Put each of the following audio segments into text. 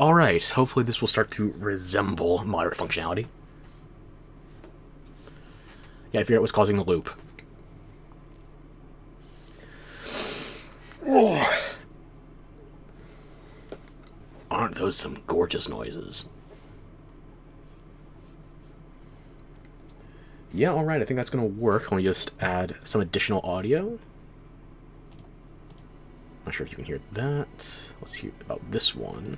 Alright, hopefully this will start to resemble moderate functionality. Yeah, I figured out what's causing the loop. Oh. Aren't those some gorgeous noises? Yeah, alright, I think that's going to work. Let me just add some additional audio. Not sure if you can hear that. Let's hear about this one.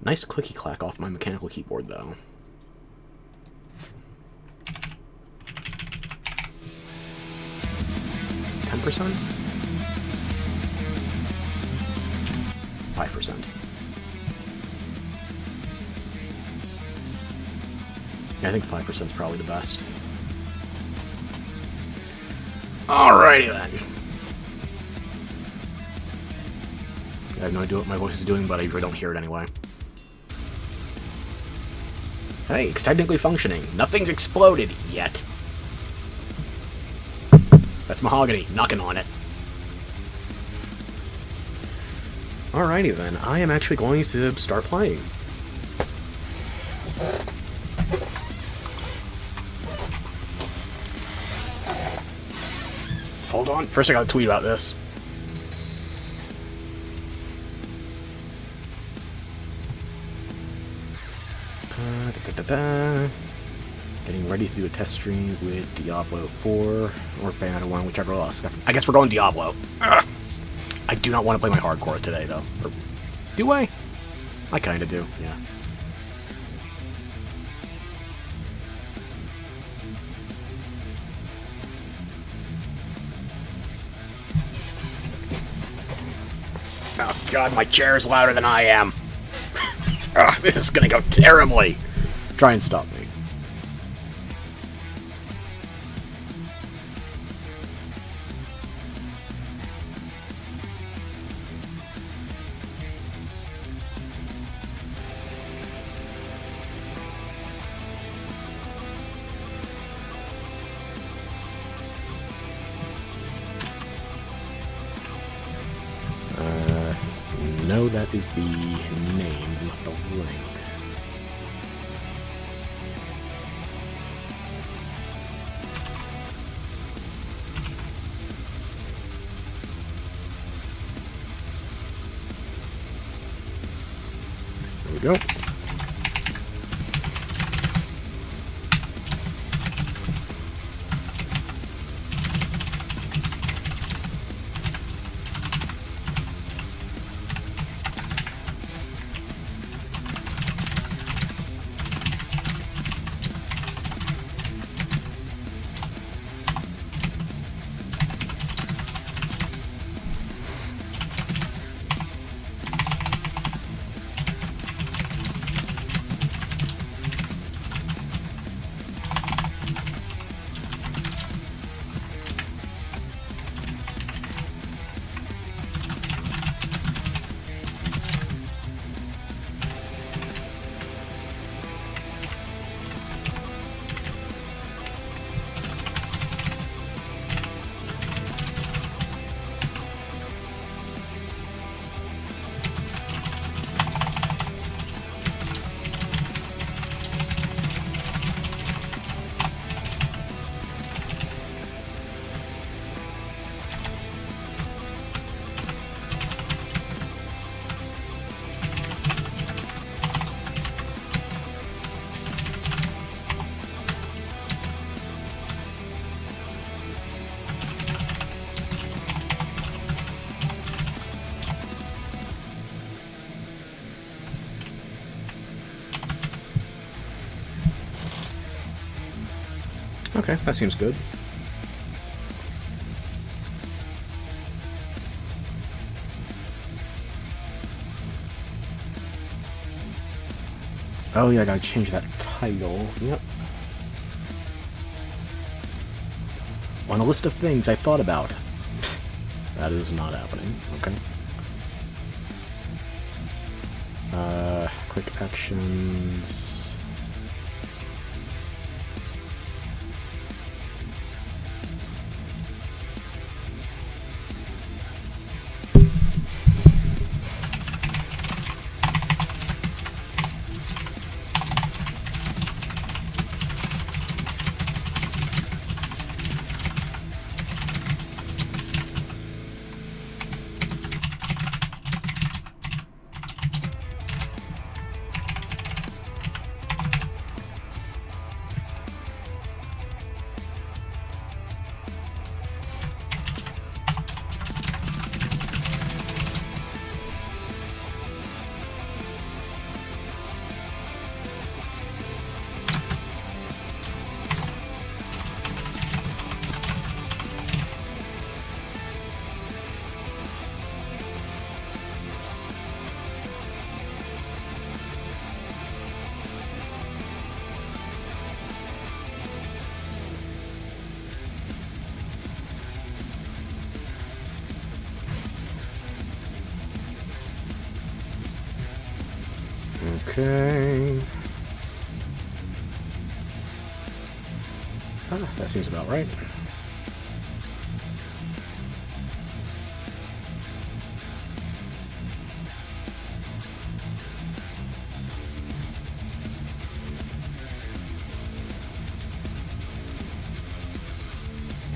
Nice clicky clack off my mechanical keyboard, though. %? 5%. Yeah, I think 5% is probably the best. Alrighty then. I have no idea what my voice is doing, but I usually don't hear it anyway. Hey, it's technically functioning. Nothing's exploded yet. That's mahogany, knocking on it. Alrighty then, I am actually going to start playing. Hold on, first I gotta tweet about this. Getting ready to do a test stream with Diablo 4 or Bayonetta 1, whichever else. I guess we're going Diablo. Ugh. I do not want to play my hardcore today, though. Or, do I? I kind of do, yeah. Oh god, my chair is louder than I am. Ugh, this is gonna go terribly. Try and stop me. No, that is the name, not the link. There we go. Okay, that seems good. Oh yeah, I gotta change that title. Yep. On a list of things I thought about. That is not happening. Okay. Quick actions. Okay. That seems about right.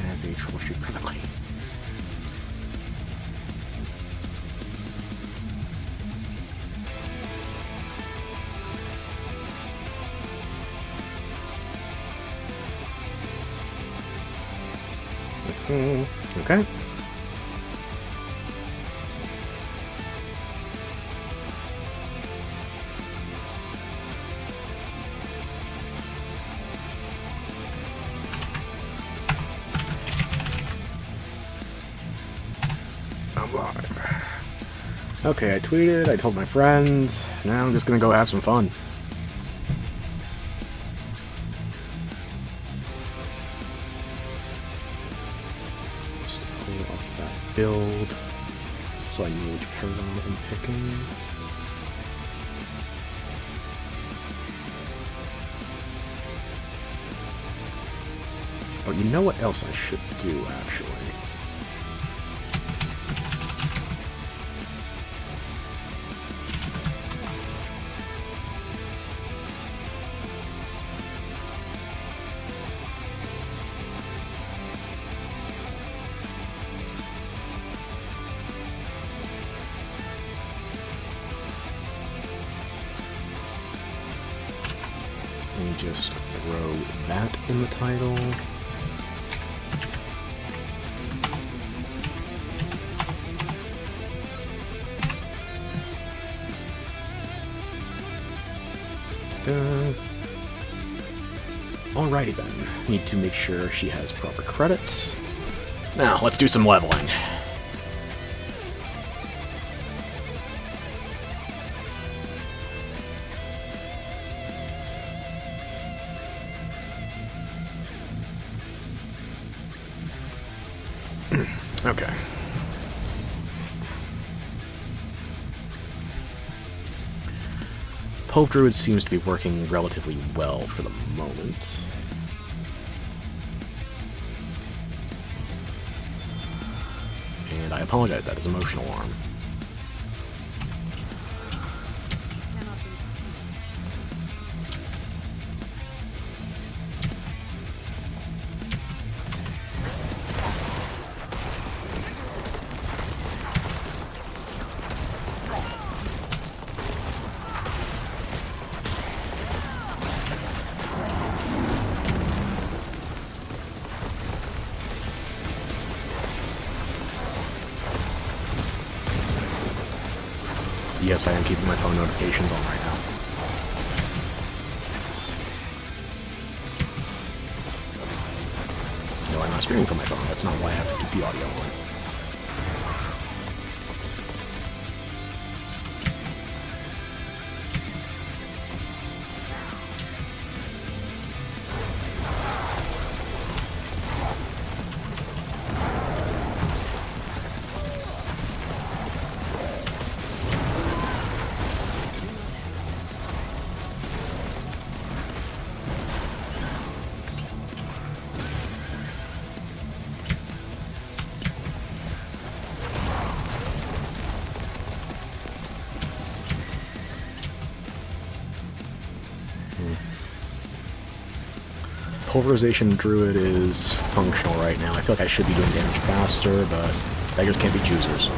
As a troubleshoot presently. Okay. I'm live. Okay, I tweeted, I told my friends, now I'm just gonna go have some fun. Build, so I know which paradigm I'm picking. Oh, you know what else I should do, actually? And just throw that in the title. Alrighty then. Need to make sure she has proper credits. Now, let's do some leveling. Okay. Druid seems to be working relatively well for the moment. And I apologize, that is emotional arm. Yes, I am keeping my phone notifications on right now. No, I'm not streaming from my phone. That's not why I have to keep the audio on. Pulverization Druid is functional right now. I feel like I should be doing damage faster, but beggars can't be choosers.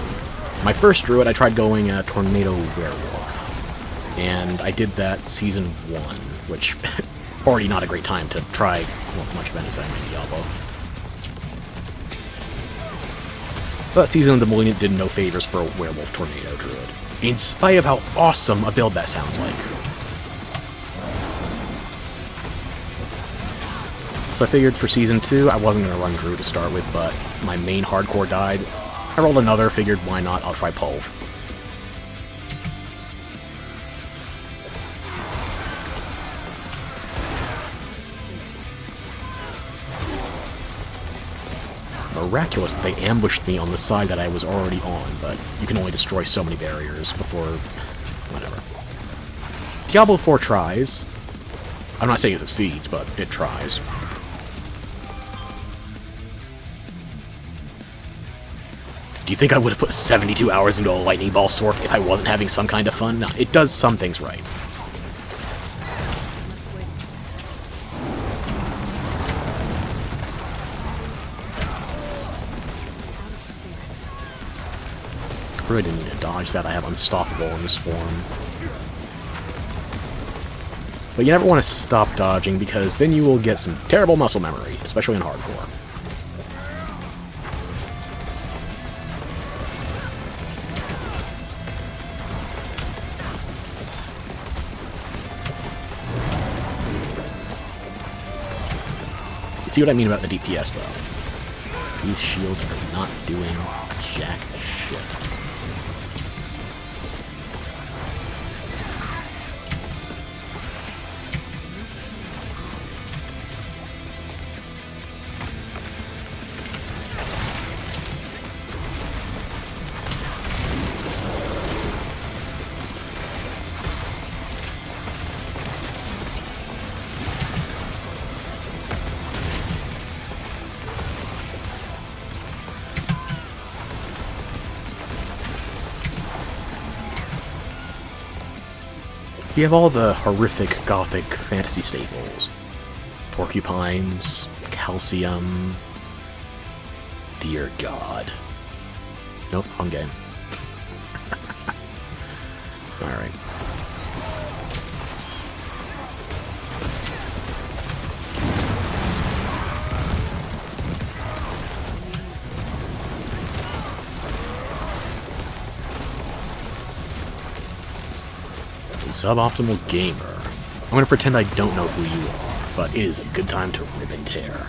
My first Druid, I tried going Tornado Werewolf, and I did that Season 1, which already not a great time to try much of anything in Diablo. But Season of the Malignant did no favors for a Werewolf Tornado Druid, in spite of how awesome a build that sounds like. So I figured for Season 2, I wasn't going to run Druid to start with, but my main hardcore died. I rolled another, figured why not, I'll try Pulv. Miraculous that they ambushed me on the side that I was already on, but you can only destroy so many barriers before... whatever. Diablo IV tries. I'm not saying it succeeds, but it tries. Do you think I would have put 72 hours into a Lightning Ball Sork if I wasn't having some kind of fun? No, it does some things right. I really didn't need to dodge that. I have Unstoppable in this form. But you never want to stop dodging, because then you will get some terrible muscle memory, especially in hardcore. See what I mean about the DPS, though. These shields are not doing jack shit. You have all the horrific gothic fantasy staples. Porcupines, calcium... Dear God. Nope, wrong game. Alright. Suboptimal Gamer. I'm going to pretend I don't know who you are, but it is a good time to rip and tear.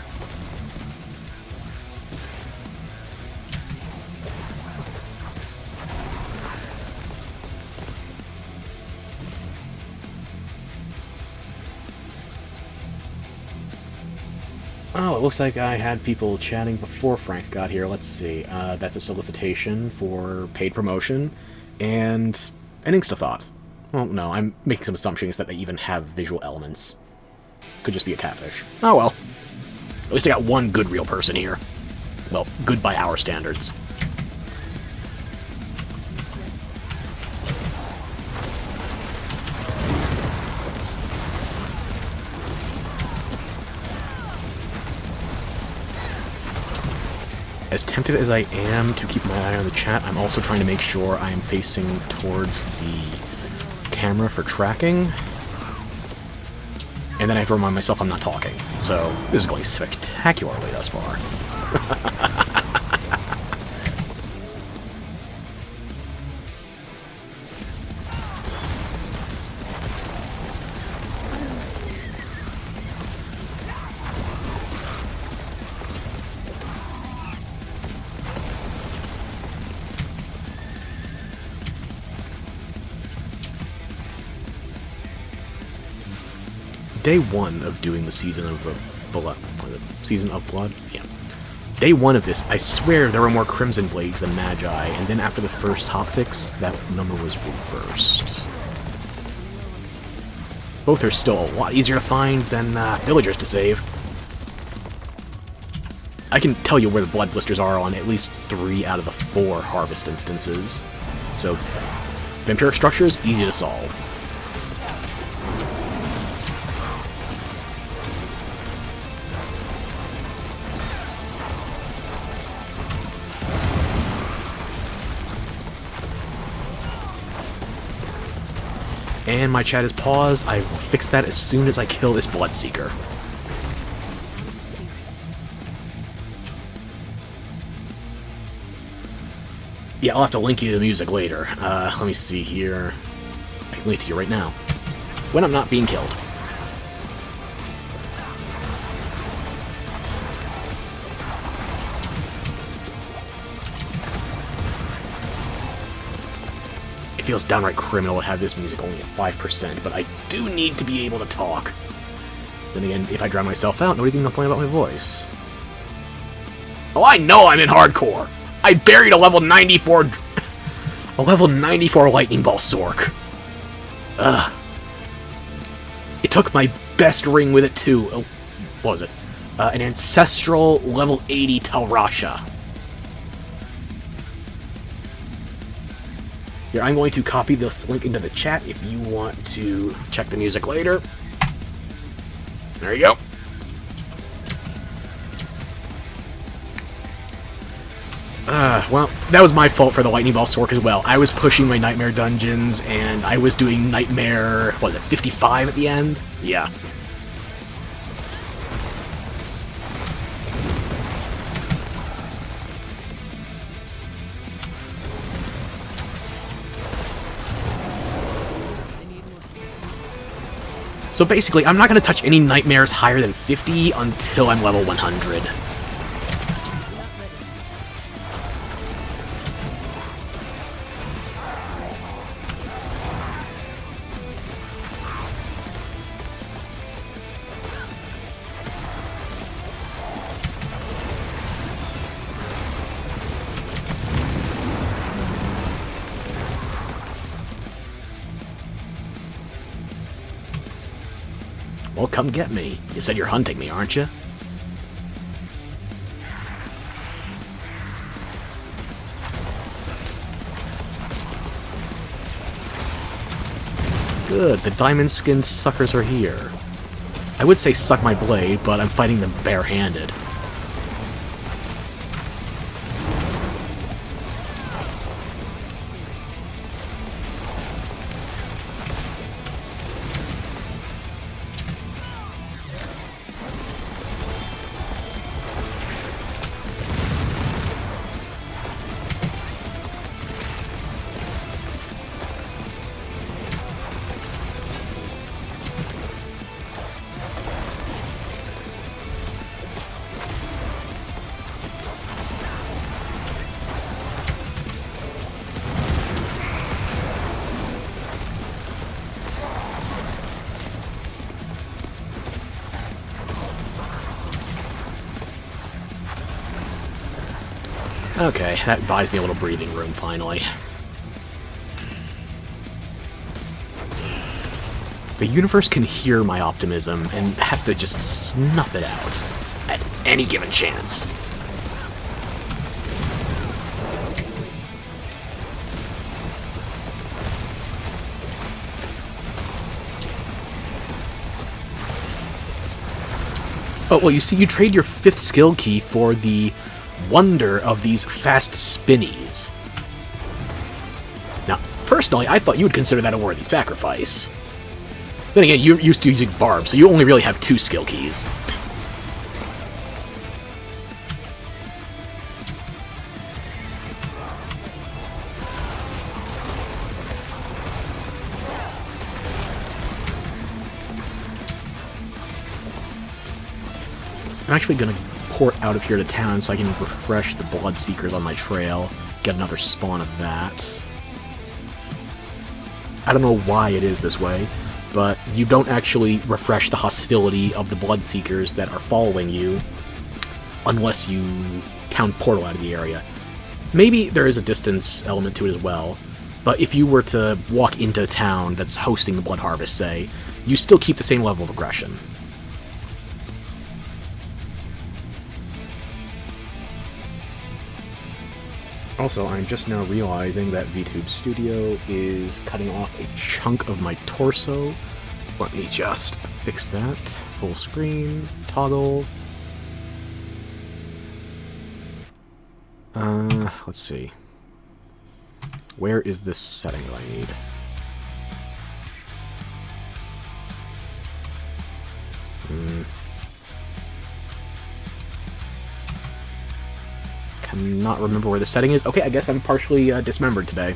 Oh, it looks like I had people chatting before Frank got here. Let's see. That's a solicitation for paid promotion and an Insta-thought. Well, no, I'm making some assumptions that they even have visual elements. Could just be a catfish. Oh well. At least I got one good real person here. Well, good by our standards. As tempted as I am to keep my eye on the chat, I'm also trying to make sure I am facing towards the camera for tracking, and then I have to remind myself I'm not talking. So this is going spectacularly thus far. Day one of doing the Season of Blood. Season of Blood? Yeah. Day one of this, I swear there were more Crimson Blades than Magi, and then after the first hotfix, that number was reversed. Both are still a lot easier to find than villagers to save. I can tell you where the blood blisters are on at least 3 out of the 4 harvest instances. So, vampiric structures, easy to solve. And my chat is paused. I will fix that as soon as I kill this Bloodseeker. Yeah, I'll have to link you to the music later. Let me see here. I can link to you right now. When I'm not being killed. It feels downright criminal to have this music only at 5%, but I do need to be able to talk. Then again, if I drown myself out, nobody can complain about my voice. Oh, I know I'm in hardcore! I buried a level 94... a level 94 Lightning Ball Sork. Ugh. It took my best ring with it, too. Oh, what was it? An Ancestral level 80 Talrasha. Here, I'm going to copy this link into the chat if you want to check the music later. There you go. Well, that was my fault for the Lightning Ball Sork as well. I was pushing my Nightmare dungeons, and I was doing Nightmare, what was it, 55 at the end? Yeah. So basically, I'm not going to touch any Nightmares higher than 50 until I'm level 100. Well, come get me. You said you're hunting me, aren't you? Good, the diamond-skinned suckers are here. I would say suck my blade, but I'm fighting them barehanded. Okay, that buys me a little breathing room, finally. The universe can hear my optimism, and has to just snuff it out at any given chance. Oh, well, you see, you trade your 5th skill key for the wonder of these fast spinnies. Now, personally, I thought you would consider that a worthy sacrifice. Then again, you're used to using Barb, so you only really have 2 skill keys. I'm actually going to port out of here to town so I can refresh the Bloodseekers on my trail, get another spawn of that. I don't know why it is this way, but you don't actually refresh the hostility of the Bloodseekers that are following you unless you town portal out of the area. Maybe there is a distance element to it as well, but if you were to walk into a town that's hosting the Blood Harvest, say, you still keep the same level of aggression. Also, I'm just now realizing that VTube Studio is cutting off a chunk of my torso. Let me just fix that. Full screen, toggle. Let's see. Where is this setting that I need? not remember where the setting is. Okay, I guess I'm partially dismembered today.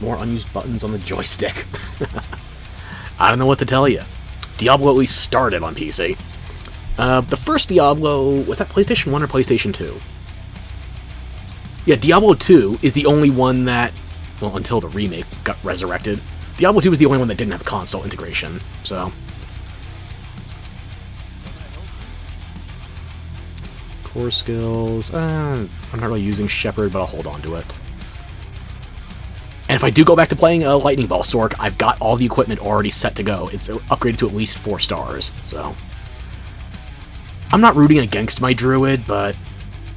More unused buttons on the joystick. I don't know what to tell you. Diablo at least started on PC. The first Diablo, was that PlayStation 1 or PlayStation 2? Yeah, Diablo 2 is the only one that, well, until the remake got resurrected, Diablo 2 was the only one that didn't have console integration, so. Core skills, I'm not really using Shepherd, but I'll hold on to it. And if I do go back to playing a Lightning Ball Sork, I've got all the equipment already set to go. It's upgraded to at least 4 stars, so. I'm not rooting against my Druid, but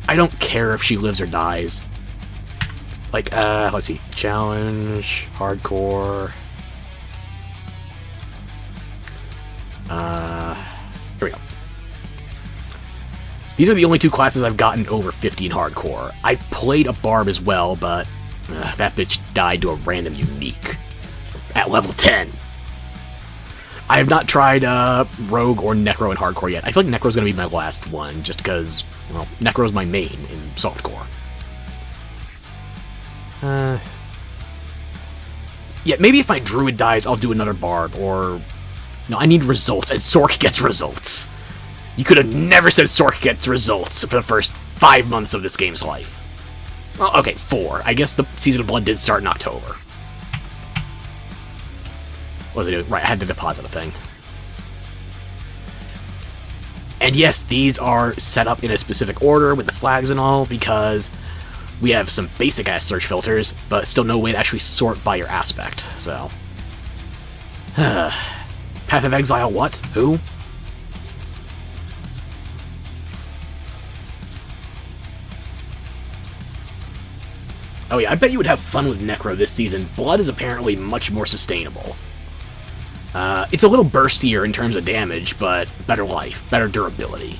I don't care if she lives or dies. Like, let's see. Challenge, Hardcore. Here we go. These are the only 2 classes I've gotten over 50 in Hardcore. I played a Barb as well, but that bitch died to a random unique at level 10. I have not tried Rogue or Necro in Hardcore yet. I feel like Necro's going to be my last one, just because, well, Necro's my main in Softcore. Yeah, maybe if my Druid dies, I'll do another Barb, or... No, I need results, and Sork gets results. You could have never said Sork gets results for the first 5 months of this game's life. Well, okay, 4. I guess the Season of Blood did start in October. What was I doing? Right, I had to deposit a thing. And yes, these are set up in a specific order with the flags and all, because we have some basic-ass search filters, but still no way to actually sort by your aspect, so. Path of Exile what? Who? Oh yeah, I bet you would have fun with Necro this season. Blood is apparently much more sustainable. It's a little burstier in terms of damage, but better life, better durability.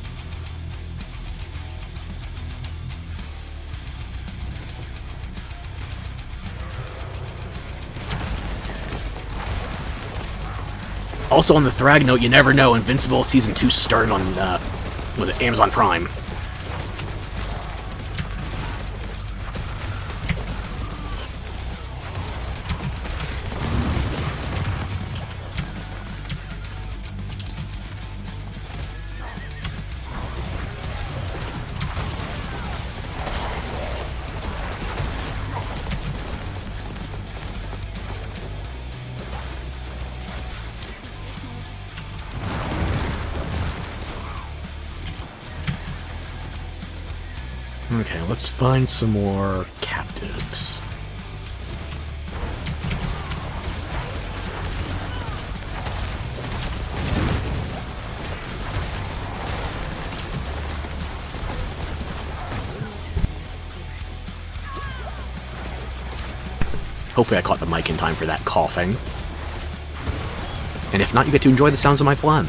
Also on the Thrag note, you never know, Invincible Season 2 started on, was it Amazon Prime? Okay, let's find some more captives. Hopefully I caught the mic in time for that coughing. And if not, you get to enjoy the sounds of my phlegm.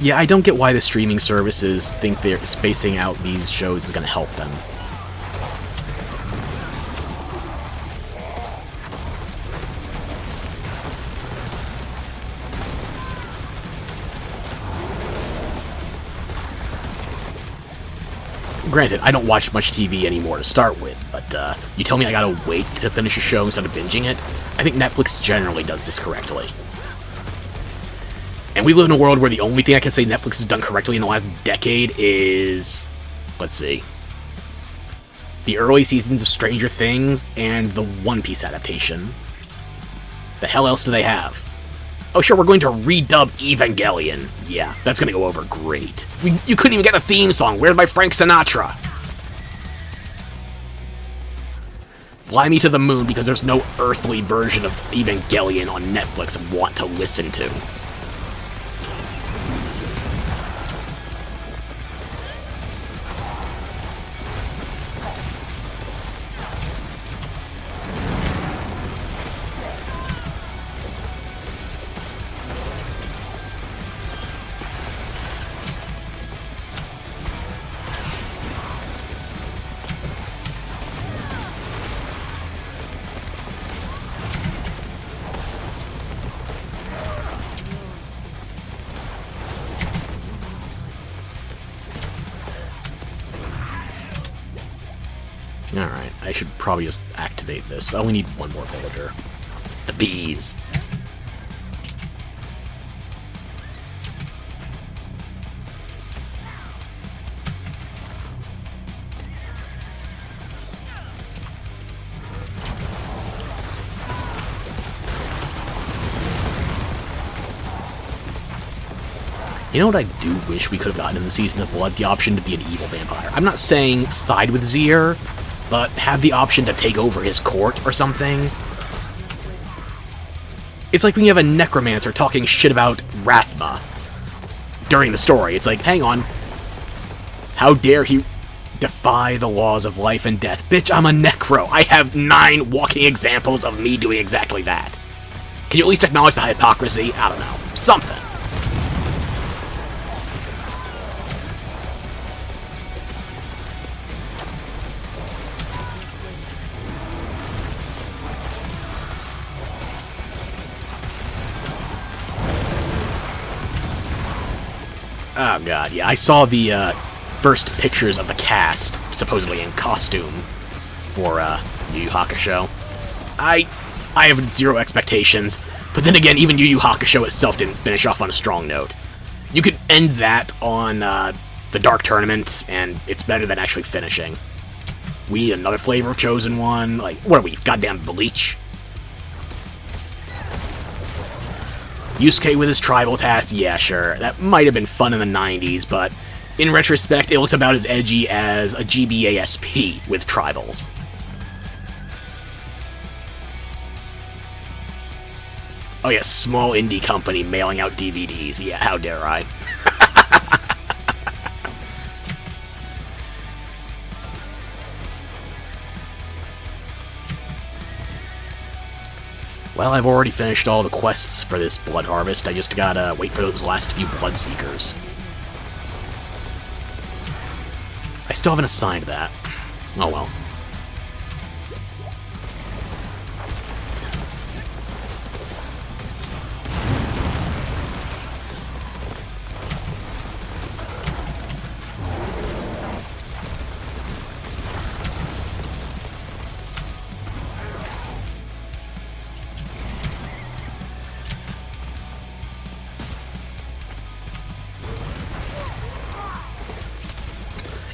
Yeah, I don't get why the streaming services think they're spacing out these shows is going to help them. Granted, I don't watch much TV anymore to start with, but you tell me I gotta wait to finish a show instead of binging it? I think Netflix generally does this correctly. And we live in a world where the only thing I can say Netflix has done correctly in the last decade is... let's see. The early seasons of Stranger Things and the One Piece adaptation. The hell else do they have? Oh sure, we're going to redub Evangelion. Yeah, that's gonna go over great. You couldn't even get a theme song. Where's my Frank Sinatra? Fly me to the moon because there's no earthly version of Evangelion on Netflix I want to listen to. Alright, I should probably just activate this. I only need one more villager. The bees. You know what I do wish we could have gotten in the Season of Blood? The option to be an evil vampire. I'm not saying side with Zier, but have the option to take over his court or something. It's like when you have a necromancer talking shit about Rathma during the story. It's like, hang on. How dare he defy the laws of life and death? Bitch, I'm a necro. I have 9 walking examples of me doing exactly that. Can you at least acknowledge the hypocrisy? I don't know. Something. Oh god, yeah, I saw the first pictures of the cast, supposedly in costume, for Yu Yu Hakusho. I have 0 expectations, but then again, even Yu Yu Hakusho itself didn't finish off on a strong note. You could end that on the Dark Tournament, and it's better than actually finishing. We need another flavor of Chosen One, like, what are we, goddamn Bleach? Yusuke with his tribal tats, yeah, sure. That might have been fun in the 90s, but in retrospect, it looks about as edgy as a GBASP with tribals. Oh yeah, small indie company mailing out DVDs. Yeah, how dare I? Well, I've already finished all the quests for this Blood Harvest. I just gotta wait for those last few Blood Seekers. I still haven't assigned that. Oh well.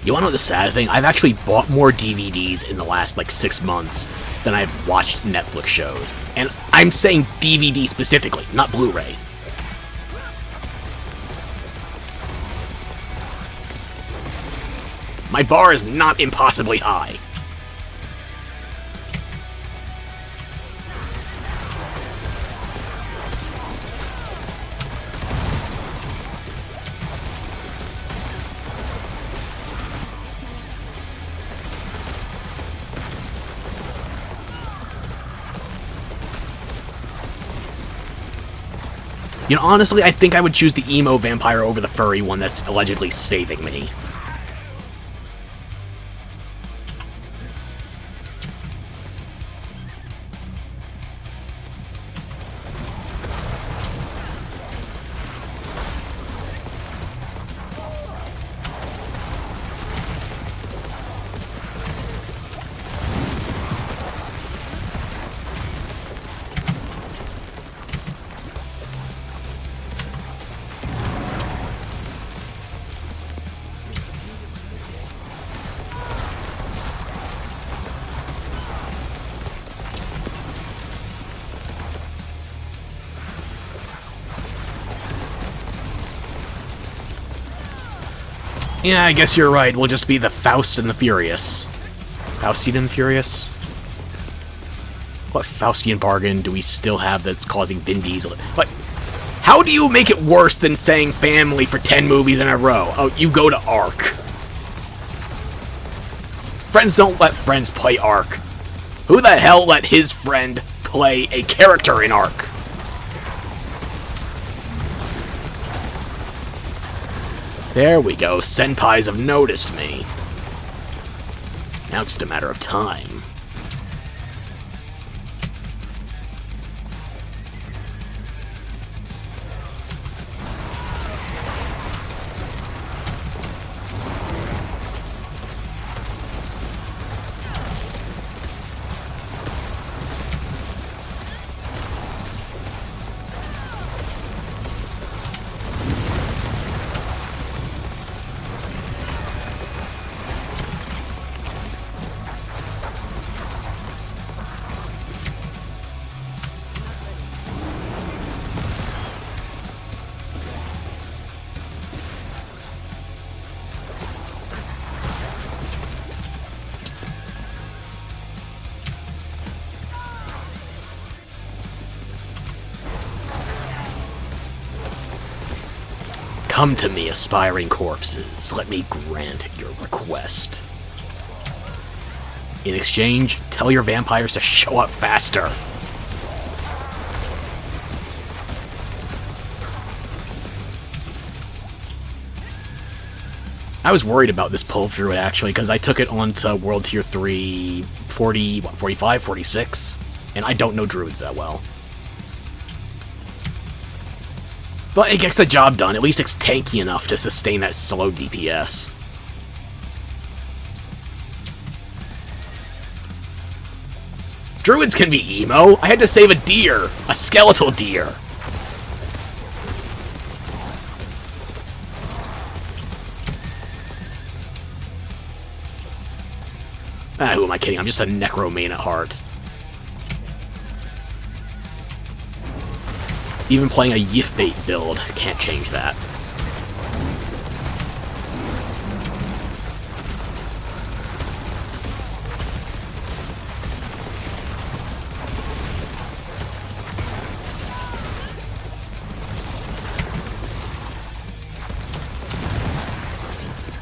You wanna know the sad thing? I've actually bought more DVDs in the last, like, 6 months than I've watched Netflix shows. And I'm saying DVD specifically, not Blu-ray. My bar is not impossibly high. You know, honestly, I think I would choose the emo vampire over the furry one that's allegedly saving me. Yeah, I guess you're right. We'll just be the Faust and the Furious. Faustian and Furious? What Faustian bargain do we still have that's causing Vin Diesel? What? How do you make it worse than saying family for 10 movies in a row? Oh, you go to Ark. Friends don't let friends play Ark. Who the hell let his friend play a character in Ark? There we go, senpais have noticed me. Now it's just a matter of time. Come to me, aspiring corpses. Let me grant your request. In exchange, tell your vampires to show up faster. I was worried about this Pulve Druid, actually, because I took it onto World Tier 3, 40, what, 45, 46, and I don't know Druids that well. But it gets the job done. At least it's tanky enough to sustain that slow DPS. Druids can be emo. I had to save a deer. A skeletal deer. Who am I kidding? I'm just a necromane at heart. Even playing a Yif-bait build can't change that.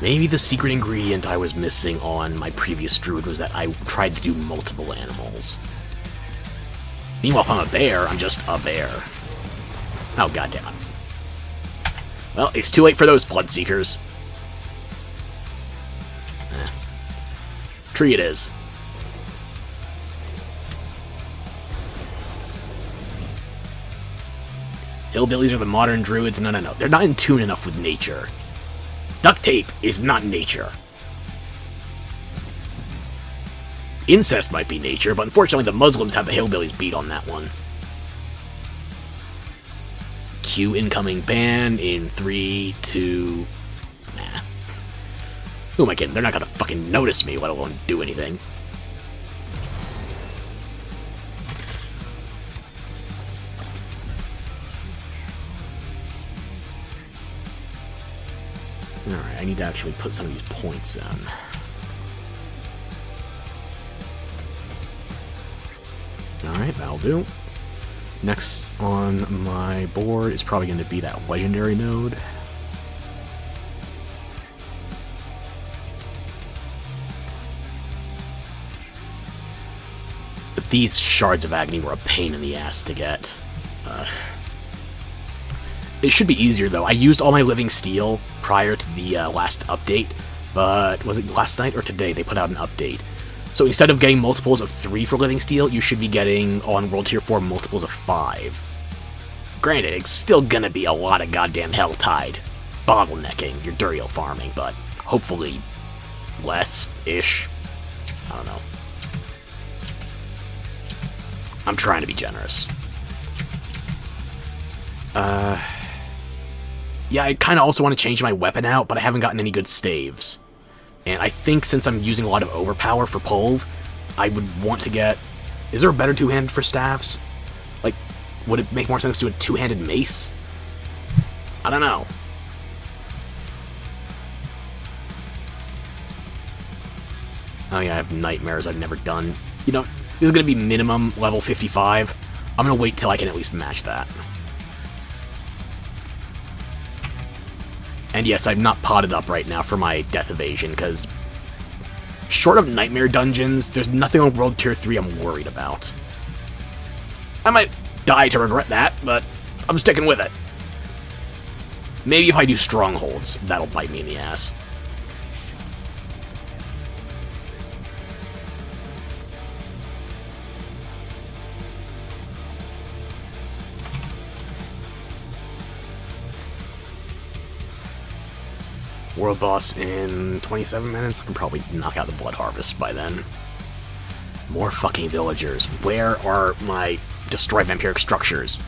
Maybe the secret ingredient I was missing on my previous Druid was that I tried to do multiple animals. Meanwhile, if I'm a bear, I'm just a bear. Oh, goddammit. Well, it's too late for those Bloodseekers. Tree it is. Hillbillies are the modern Druids? No, no, no. They're not in tune enough with nature. Duct tape is not nature. Incest might be nature, but unfortunately the Muslims have the hillbillies beat on that one. Q incoming ban in 3, 2... Nah. Who am I kidding? They're not gonna fucking notice me, let alone do anything. Alright, I need to actually put some of these points in. Alright, that'll do. Next on my board is probably going to be that legendary node. But these Shards of Agony were a pain in the ass to get. It should be easier, though. I used all my Living Steel prior to the last update, but was it last night or today they put out an update? So instead of getting multiples of 3 for Living Steel, you should be getting, on World Tier 4, multiples of 5. Granted, it's still gonna be a lot of goddamn Helltide bottlenecking your Duriel farming, but hopefully less-ish. I don't know. I'm trying to be generous. Yeah, I kind of also want to change my weapon out, but I haven't gotten any good staves. And I think since I'm using a lot of overpower for Pulve, I would want to get... Is there a better two-handed for staffs? Like, would it make more sense to do a two-handed mace? I don't know. Oh yeah, I have nightmares I've never done. You know, this is going to be minimum level 55. I'm going to wait till I can at least match that. And yes, I'm not potted up right now for my death evasion, because short of nightmare dungeons, there's nothing on World Tier 3 I'm worried about. I might die to regret that, but I'm sticking with it. Maybe if I do strongholds, that'll bite me in the ass. World boss in 27 minutes. I can probably knock out the Blood Harvest by then. More fucking villagers. Where are my destroy vampiric structures?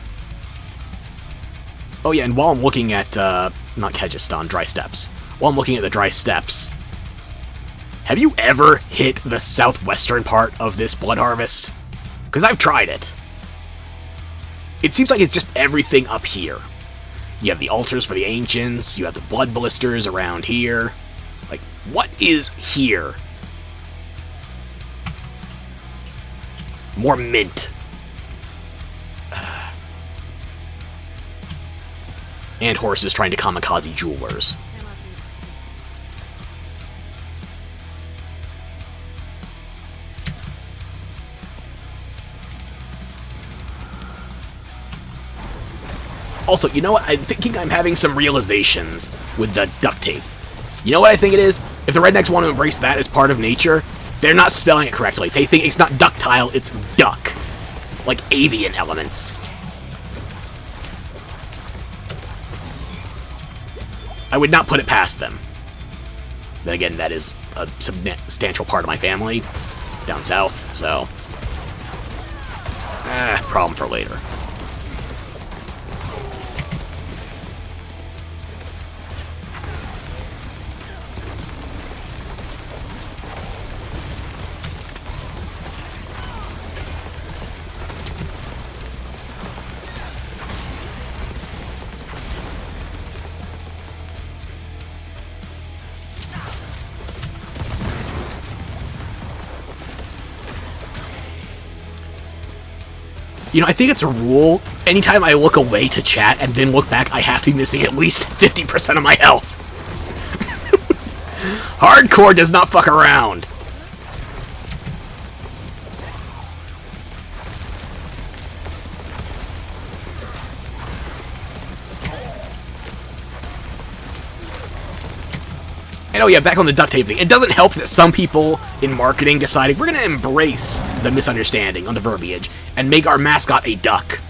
Oh yeah, and while I'm looking at, not Kyrgyzstan, Dry Steppes. While I'm looking at the Dry Steppes, have you ever hit the southwestern part of this Blood Harvest? Because I've tried it. It seems like it's just everything up here. You have the altars for the ancients, you have the blood blisters around here. Like, what is here? More mint. And horses trying to kamikaze jewelers. Also, you know what? I'm thinking I'm having some realizations with the duct tape. You know what I think it is? If the rednecks want to embrace that as part of nature, they're not spelling it correctly. They think it's not ductile, it's duck. Like avian elements. I would not put it past them. Then again, that is a substantial part of my family down south, so... problem for later. You know, I think it's a rule. Anytime I look away to chat and then look back, I have to be missing at least 50% of my health. Hardcore does not fuck around. And oh yeah, back on the duct tape thing. It doesn't help that some people in marketing decided we're going to embrace the misunderstanding on the verbiage and make our mascot a duck.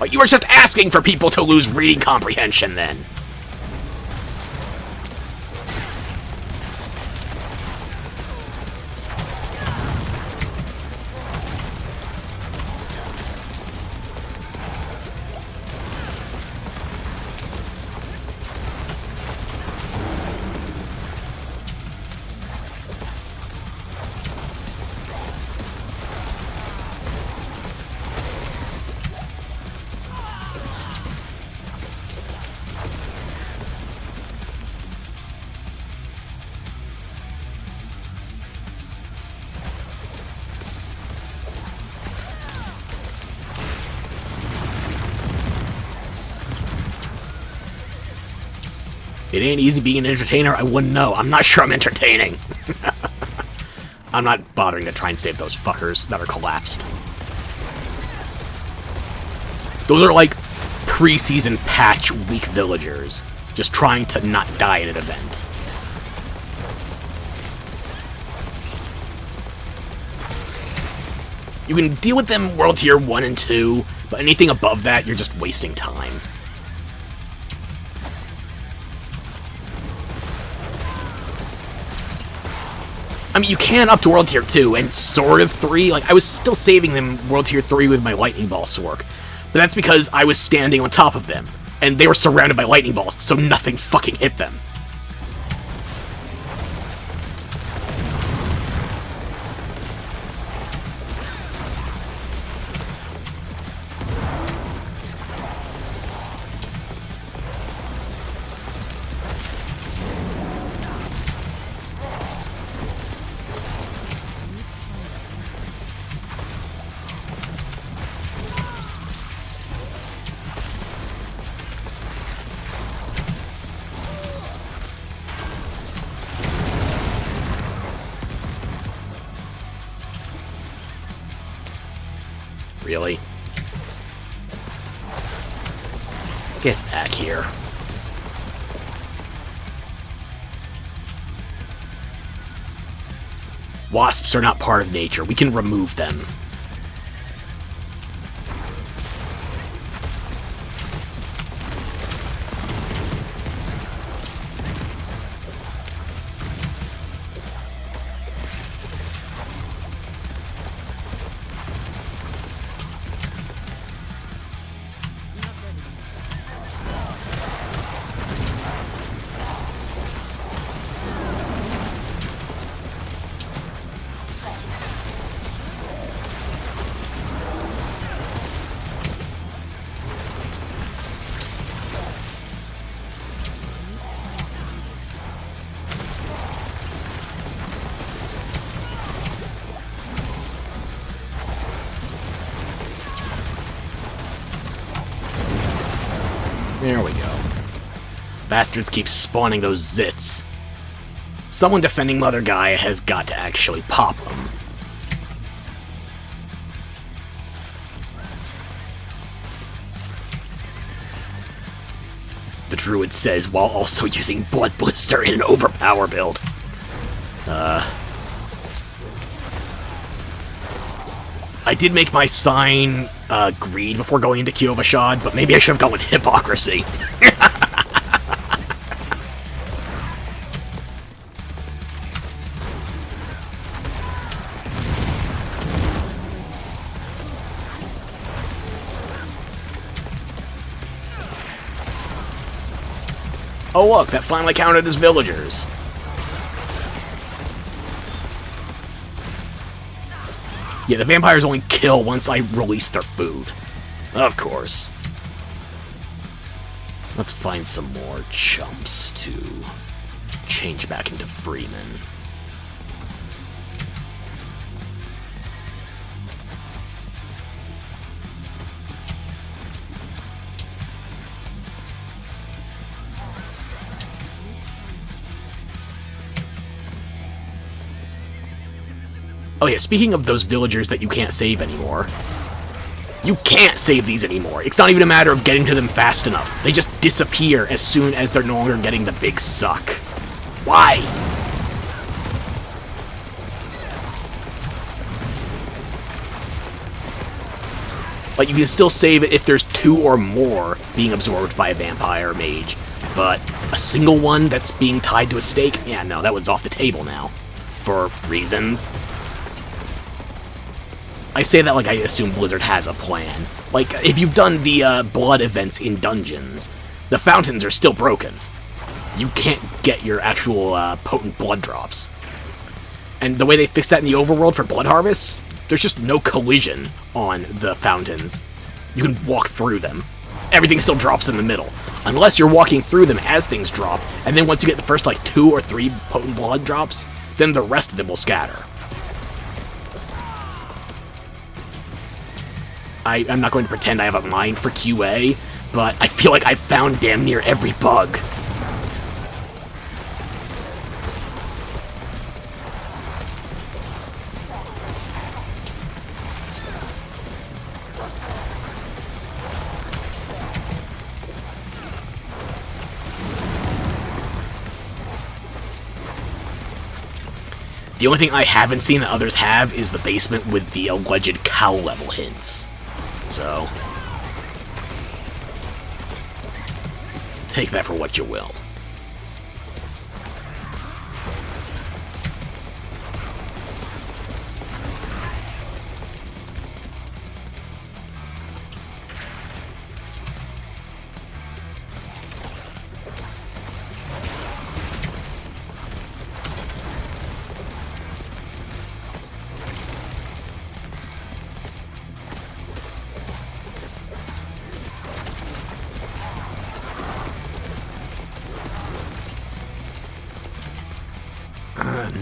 Like, you were just asking for people to lose reading comprehension then. It ain't easy being an entertainer, I wouldn't know. I'm not sure I'm entertaining. I'm not bothering to try and save those fuckers that are collapsed. Those are like pre-season patch weak villagers, just trying to not die in an event. You can deal with them World Tier 1 and 2, but anything above that, you're just wasting time. I mean, you can up to World Tier 2, and sort of 3. Like, I was still saving them World Tier 3 with my Lightning Ball Sork. But that's because I was standing on top of them, and they were surrounded by Lightning Balls, so nothing fucking hit them. Really? Get back here. Wasps are not part of nature. We can remove them. Bastards keep spawning those zits. Someone defending Mother Gaia has got to actually pop them. The Druid says, while also using Blood Blister in an overpower build. I did make my sign Greed before going into Kyovashad, but maybe I should have gone with Hypocrisy. Oh look, that finally counted as villagers. Yeah, the vampires only kill once I release their food. Of course. Let's find some more chumps to change back into freemen. Oh yeah, speaking of those villagers that you can't save anymore. You can't save these anymore. It's not even a matter of getting to them fast enough. They just disappear as soon as they're no longer getting the big suck. Why? Like, you can still save it if there's 2 or more being absorbed by a vampire mage. But a single one that's being tied to a stake? Yeah, no, that one's off the table now. For reasons. I say that like I assume Blizzard has a plan. Like, if you've done the blood events in dungeons, the fountains are still broken. You can't get your actual potent blood drops. And the way they fixed that in the overworld for blood harvests, there's just no collision on the fountains. You can walk through them. Everything still drops in the middle. Unless you're walking through them as things drop, and then once you get the first, like, 2 or 3 potent blood drops, then the rest of them will scatter. I'm not going to pretend I have a mind for QA, but I feel like I've found damn near every bug. The only thing I haven't seen that others have is the basement with the alleged cow level hints. So, take that for what you will.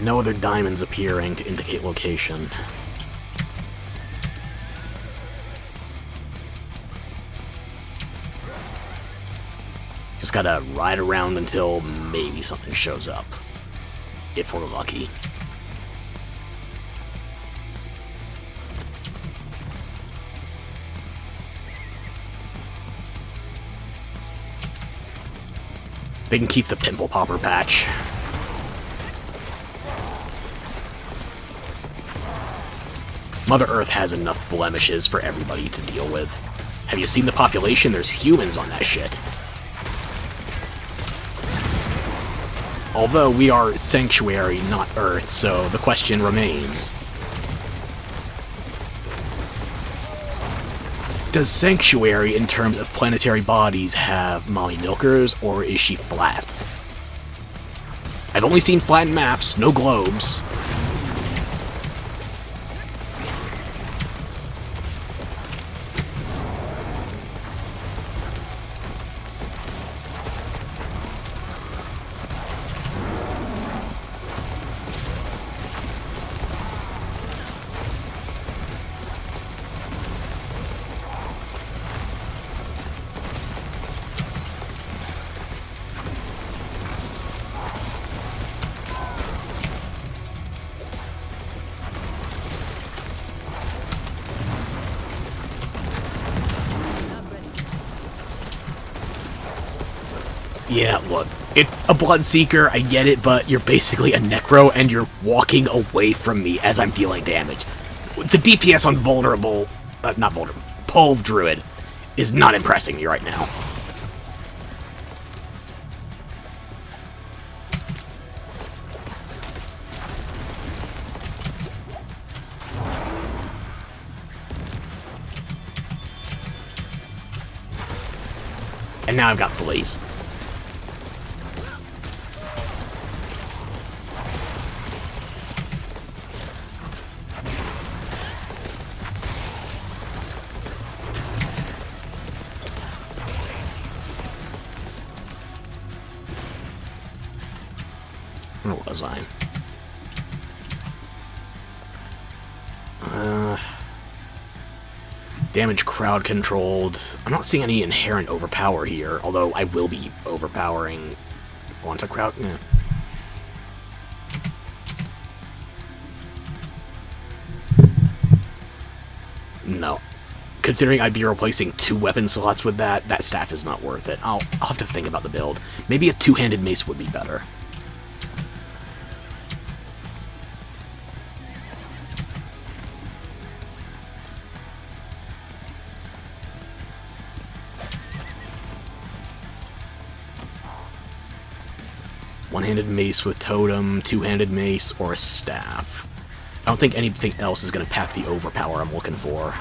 No other diamonds appearing to indicate location. Just gotta ride around until maybe something shows up. If we're lucky. They can keep the pimple popper patch. Mother Earth has enough blemishes for everybody to deal with. Have you seen the population? There's humans on that shit. Although we are Sanctuary, not Earth, so the question remains. Does Sanctuary, in terms of planetary bodies, have mommy milkers, or is she flat? I've only seen flattened maps, no globes. Yeah, look, it's a Bloodseeker, I get it, but you're basically a Necro, and you're walking away from me as I'm dealing damage. The DPS on not vulnerable, Pulve Druid is not impressing me right now. And now I've got fleas. Where was I? Damage crowd controlled. I'm not seeing any inherent overpower here, although I will be overpowering onto crowd. Yeah. No. Considering I'd be replacing 2 weapon slots with that staff is not worth it. I'll have to think about the build. Maybe a 2-handed mace would be better. One-handed mace with totem, 2-handed mace, or a staff. I don't think anything else is going to pack the overpower I'm looking for.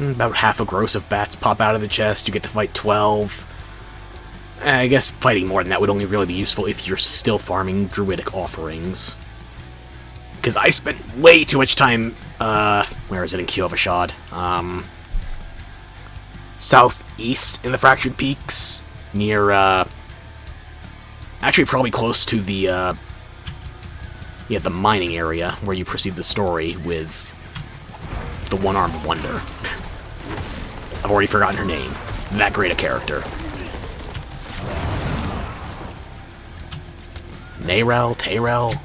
About half a gross of bats pop out of the chest. You get to fight 12. I guess fighting more than that would only really be useful if you're still farming druidic offerings. Because I spent way too much time, where is it in Kyovashad? Southeast in the Fractured Peaks, near, actually probably close to the, the mining area, where you proceed the story with the One-Armed Wonder. I've already forgotten her name. That great a character. Tayrel?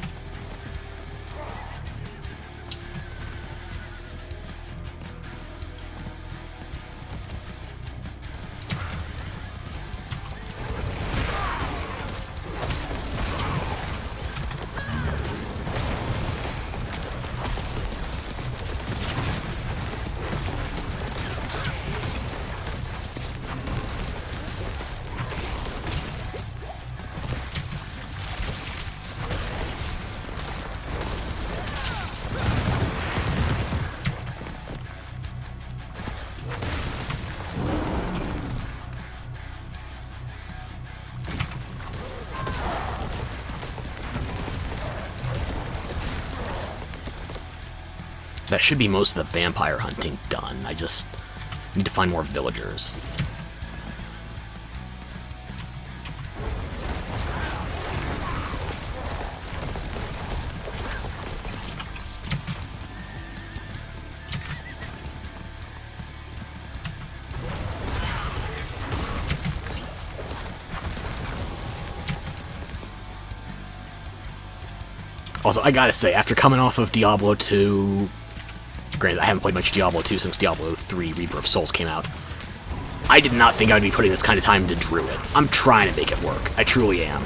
That should be most of the vampire hunting done. I just need to find more villagers. Also, I gotta say, after coming off of Diablo 2... Granted, I haven't played much Diablo 2 since Diablo 3 Reaper of Souls came out. I did not think I would be putting this kind of time into Druid. I'm trying to make it work. I truly am.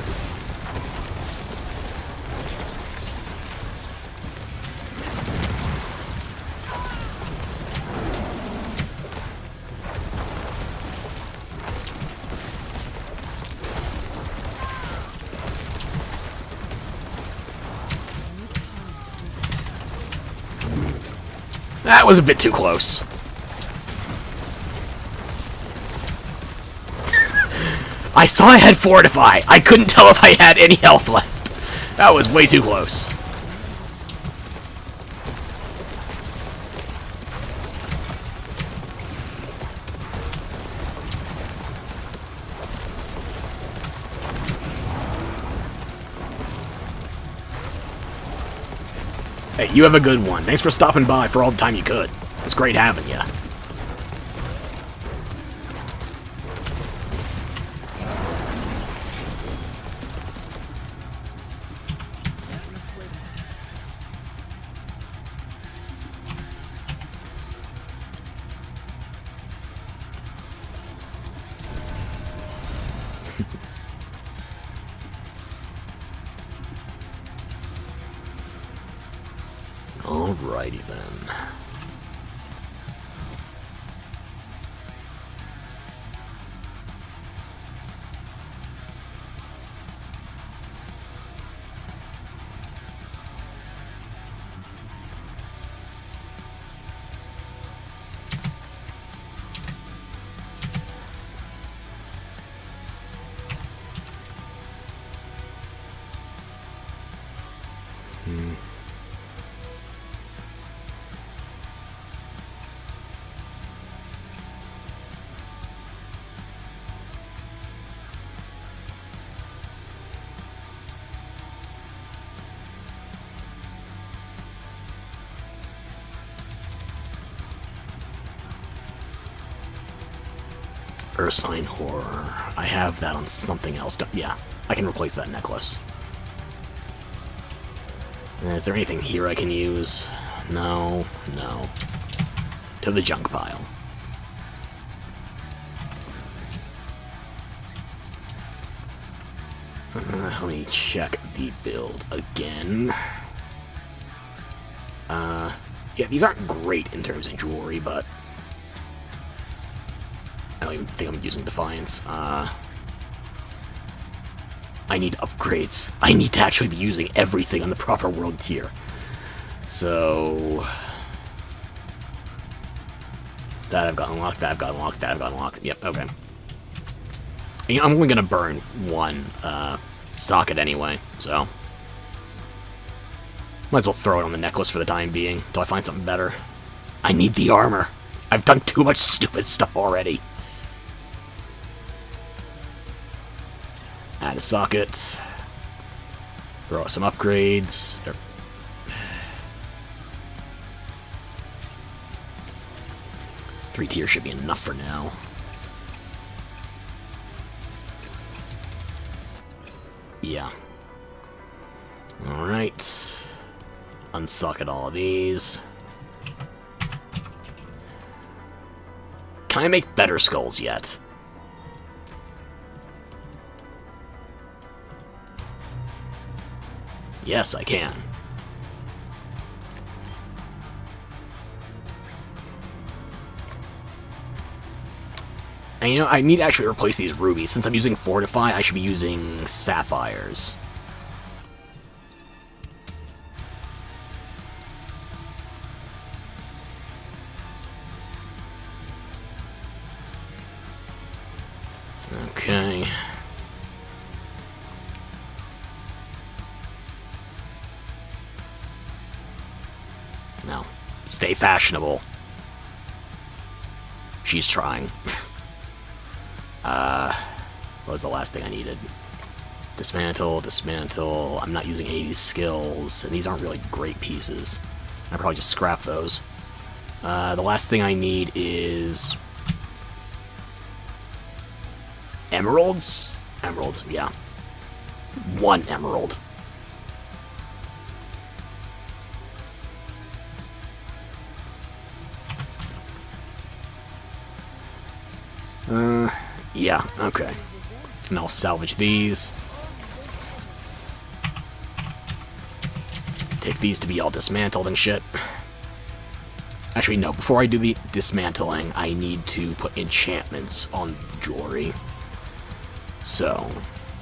That was a bit too close. I saw I had Fortify. I couldn't tell if I had any health left. That was way too close. Hey, you have a good one. Thanks for stopping by for all the time you could. It's great having you. Alrighty then. Ursine Horror. I have that on something else. Yeah, I can replace that necklace. Is there anything here I can use? No, no. To the junk pile. Let me check the build again. Yeah, these aren't great in terms of jewelry, but I don't even think I'm using Defiance. I need upgrades. I need to actually be using everything on the proper world tier. So that I've got unlocked, that I've got unlocked, that I've got unlocked. Yep, okay. I'm only gonna burn one socket anyway, so might as well throw it on the necklace for the time being, until I find something better. I need the armor. I've done too much stupid stuff already. Add a socket. Throw out some upgrades. 3 tier should be enough for now. Yeah. Alright. Unsocket all of these. Can I make better skulls yet? Yes, I can. And you know, I need to actually replace these rubies. Since I'm using Fortify, I should be using sapphires. Okay. No. Stay fashionable. She's trying. What was the last thing I needed? Dismantle, dismantle. I'm not using any of these skills, and these aren't really great pieces. I'll probably just scrap those. The last thing I need is emeralds? Emeralds, yeah. 1 emerald. Yeah, okay. And I'll salvage these. Take these to be all dismantled and shit. Actually, no, before I do the dismantling, I need to put enchantments on jewelry. So,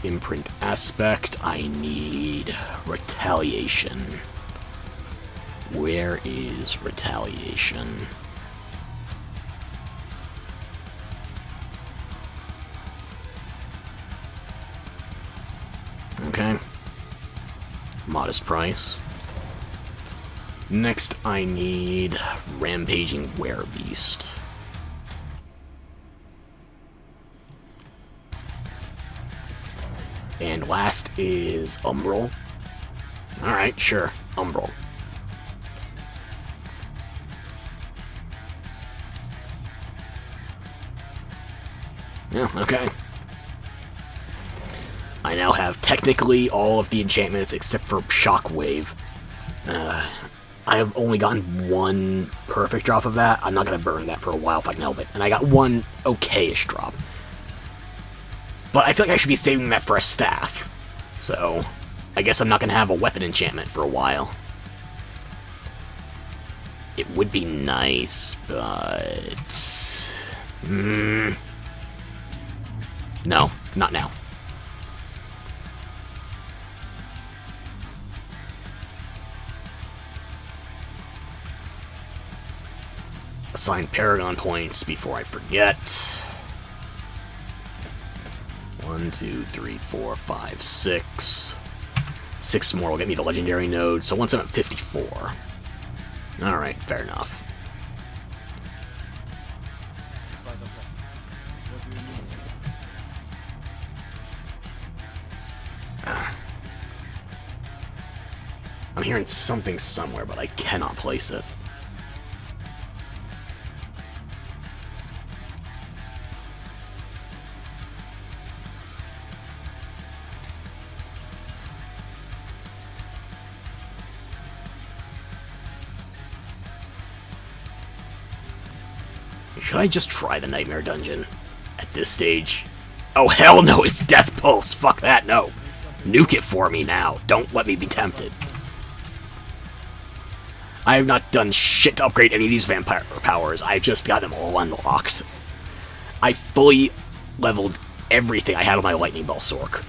imprint aspect, I need retaliation. Where is retaliation? Okay. Modest price. Next, I need Rampaging Werebeast. And last is Umbral. Alright, sure. Umbral. Yeah, okay. I now have technically all of the enchantments except for Shockwave. I have only gotten one perfect drop of that. I'm not going to burn that for a while if I can help it. And I got one okay-ish drop. But I feel like I should be saving that for a staff. So, I guess I'm not going to have a weapon enchantment for a while. It would be nice, but... No, not now. Assign Paragon points before I forget. 1, 2, 3, 4, 5, 6. 6 more will get me the legendary node, so once I'm at 54. Alright, fair enough. I'm hearing something somewhere, but I cannot place it. Should I just try the Nightmare Dungeon at this stage? Oh, hell no, it's Death Pulse! Fuck that, no! Nuke it for me now. Don't let me be tempted. I have not done shit to upgrade any of these vampire powers. I've just got them all unlocked. I fully leveled everything I had on my Lightning Ball Sork.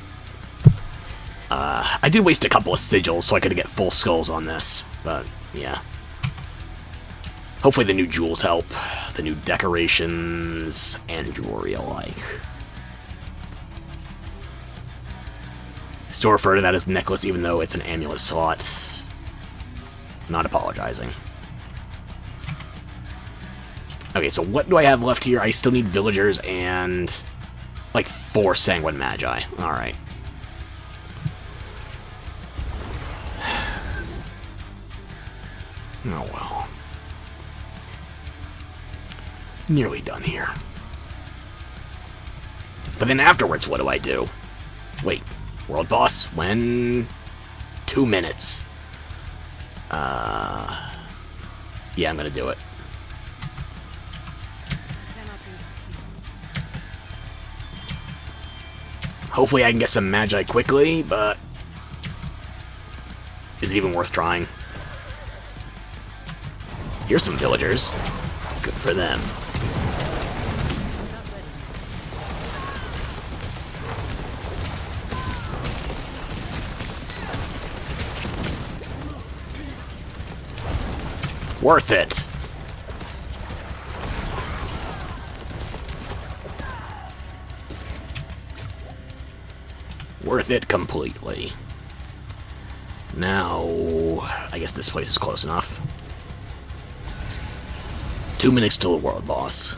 I did waste a couple of sigils so I could get full skulls on this, but yeah. Hopefully the new jewels help. The new decorations and jewelry alike. Still refer to that as necklace even though it's an amulet slot. Not apologizing. Okay, so what do I have left here? I still need villagers and like 4 Sanguine Magi. Alright. Oh well. Nearly done here. But then afterwards, what do I do? Wait, world boss? When? 2 minutes. Yeah, I'm gonna do it. Hopefully I can get some Magi quickly, but... is it even worth trying? Here's some villagers. Good for them. Worth it. Worth it completely. Now, I guess this place is close enough. 2 minutes till the world boss.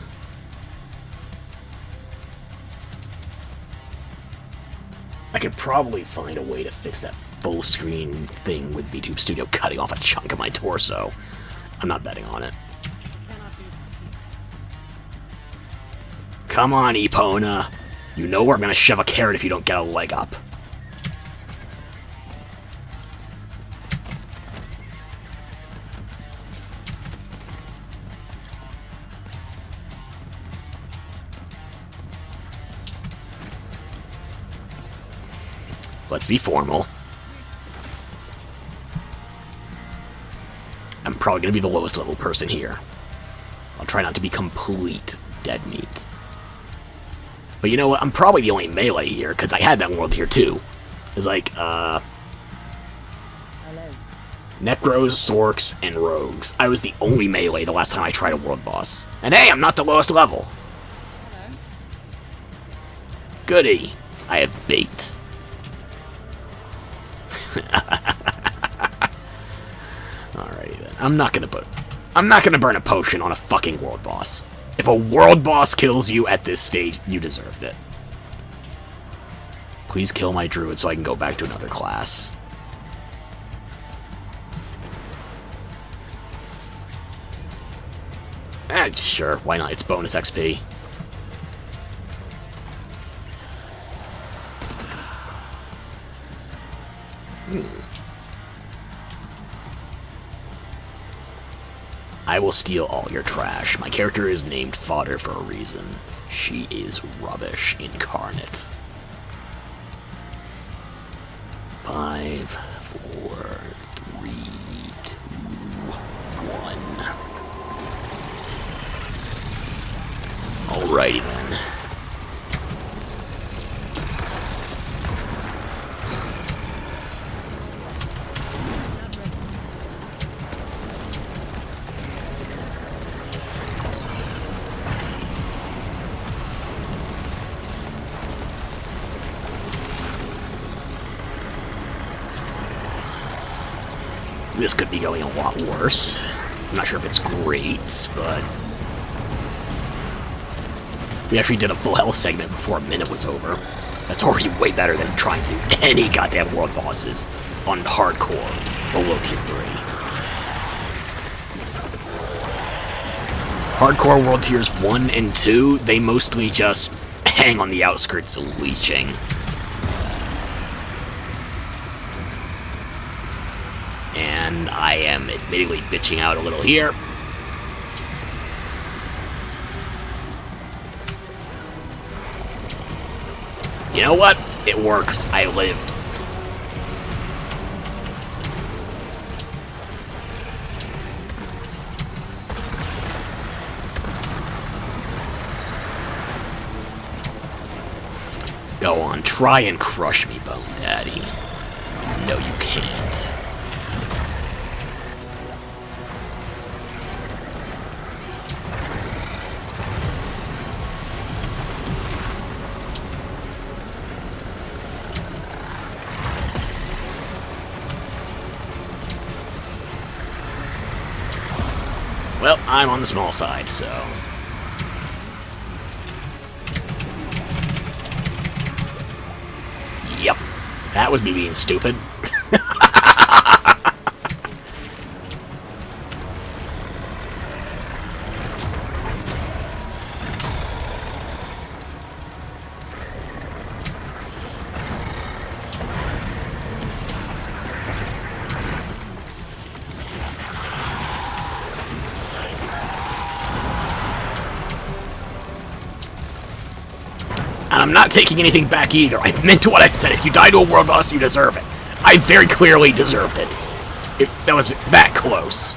I could probably find a way to fix that full screen thing with VTube Studio cutting off a chunk of my torso. I'm not betting on it. Come on, Epona. You know we're gonna shove a carrot if you don't get a leg up. Let's be formal. I'm probably going to be the lowest level person here. I'll try not to be complete dead meat. But you know what? I'm probably the only melee here, because I had that world here too. It's like, Hello. Necros, Sorks, and Rogues. I was the only melee the last time I tried a world boss. And hey, I'm not the lowest level. Goody. I have bait. Alrighty then. I'm not gonna burn a potion on a fucking world boss. If a world boss kills you at this stage, you deserved it. Please kill my druid so I can go back to another class. Sure, why not? It's bonus XP. I will steal all your trash. My character is named Fodder for a reason. She is rubbish incarnate. 5, 4, 3, 2, 1. Alrighty then. This could be going a lot worse. I'm not sure if it's great, but... we actually did a full health segment before a minute was over. That's already way better than trying to do any goddamn world bosses on hardcore below tier 3. Hardcore world tiers 1 and 2, they mostly just hang on the outskirts of leeching. And I am admittedly bitching out a little here. You know what? It works. I lived. Go on, try and crush me, Bone Daddy. No, you can't. Well, I'm on the small side, so... yep. That was me being stupid. And I'm not taking anything back either. I meant what I said. If you die to a world boss, you deserve it. I very clearly deserved it. That was that close.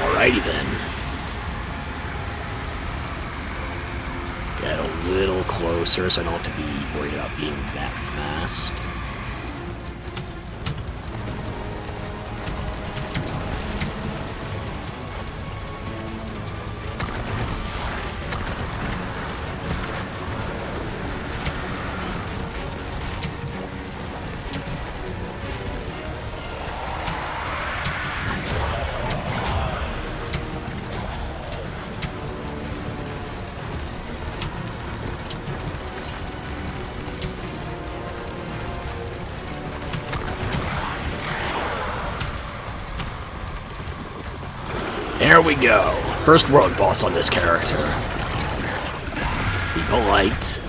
Alrighty then. Get a little closer so I don't have to be worried about being that fast. There we go. First world boss on this character. Be polite.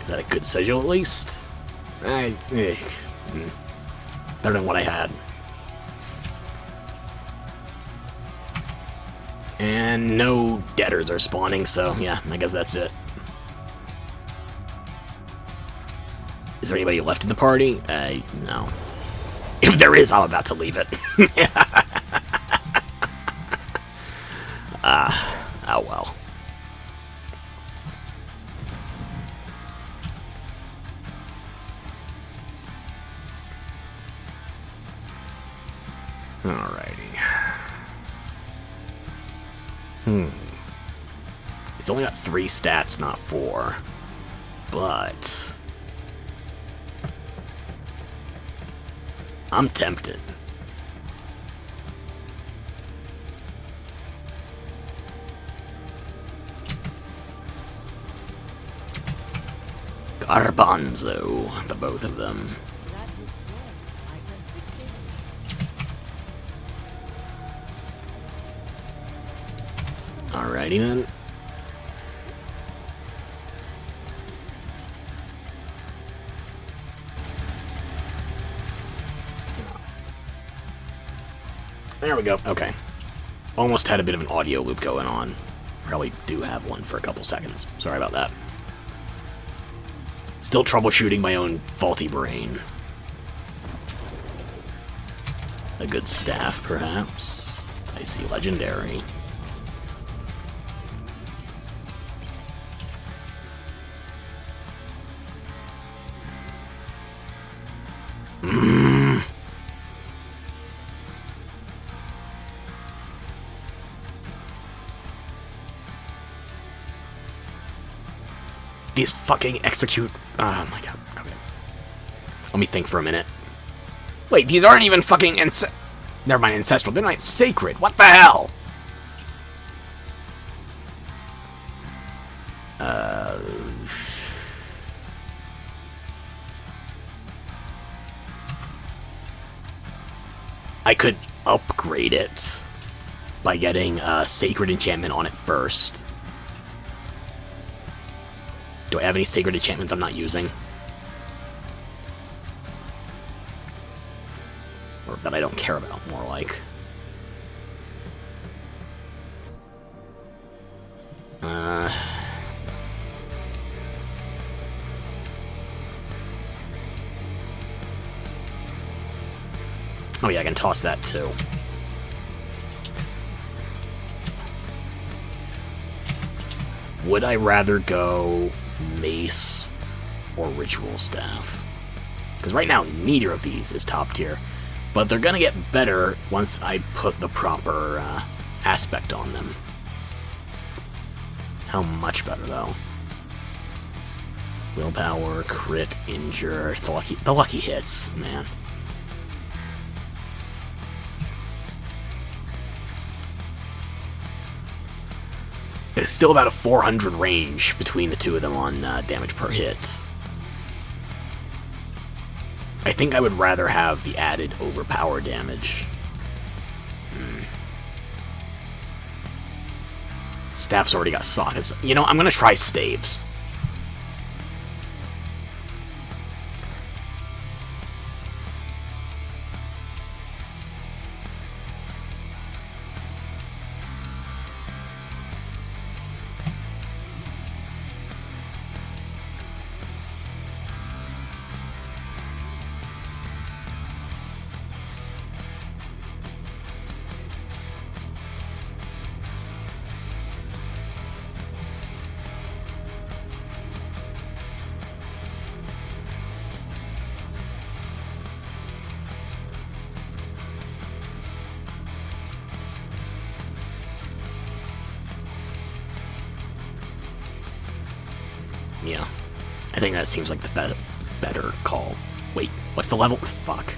Is that a good sigil at least? Better than what I had. And no debtors are spawning, so yeah, I guess that's it. Is there anybody left in the party? No. If there is, I'm about to leave it. Alrighty. It's only got 3 stats, not 4. But I'm tempted. Garbanzo, the both of them. Alrighty then. There we go. Okay. Almost had a bit of an audio loop going on. Probably do have one for a couple seconds. Sorry about that. Still troubleshooting my own faulty brain. A good staff, perhaps. I see legendary. These fucking execute... Oh my god. Okay. Let me think for a minute. Wait, these aren't even fucking... Never mind, ancestral. They're not sacred. What the hell? I could upgrade it by getting a sacred enchantment on it first. Do I have any sacred enchantments I'm not using? Or that I don't care about, more like. Oh yeah, I can toss that too. Would I rather go mace or ritual staff? Because right now neither of these is top tier, but they're gonna get better once I put the proper aspect on them. How much better though? Willpower, crit, injure, the lucky hits, man. There's still about a 400 range between the two of them on damage per hit. I think I would rather have the added overpower damage. Staff's already got sockets. You know, I'm gonna try staves. Yeah, I think that seems like the better call. Wait, what's the level? Fuck.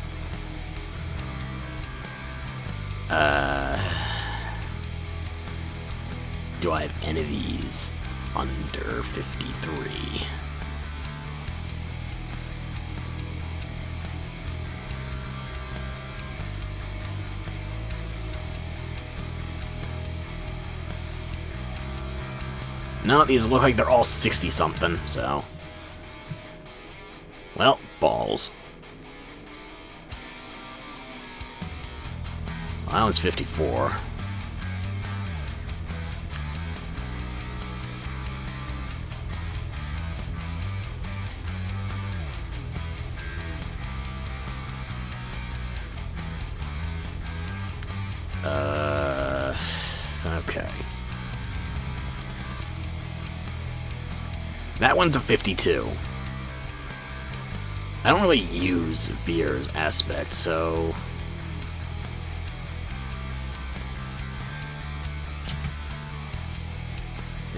Do I have any of these under 53? No, these look like they're all 60-something, so... Well, balls. Well, that one's 54. Okay. That one's a 52. I don't really use Veer's aspect, so...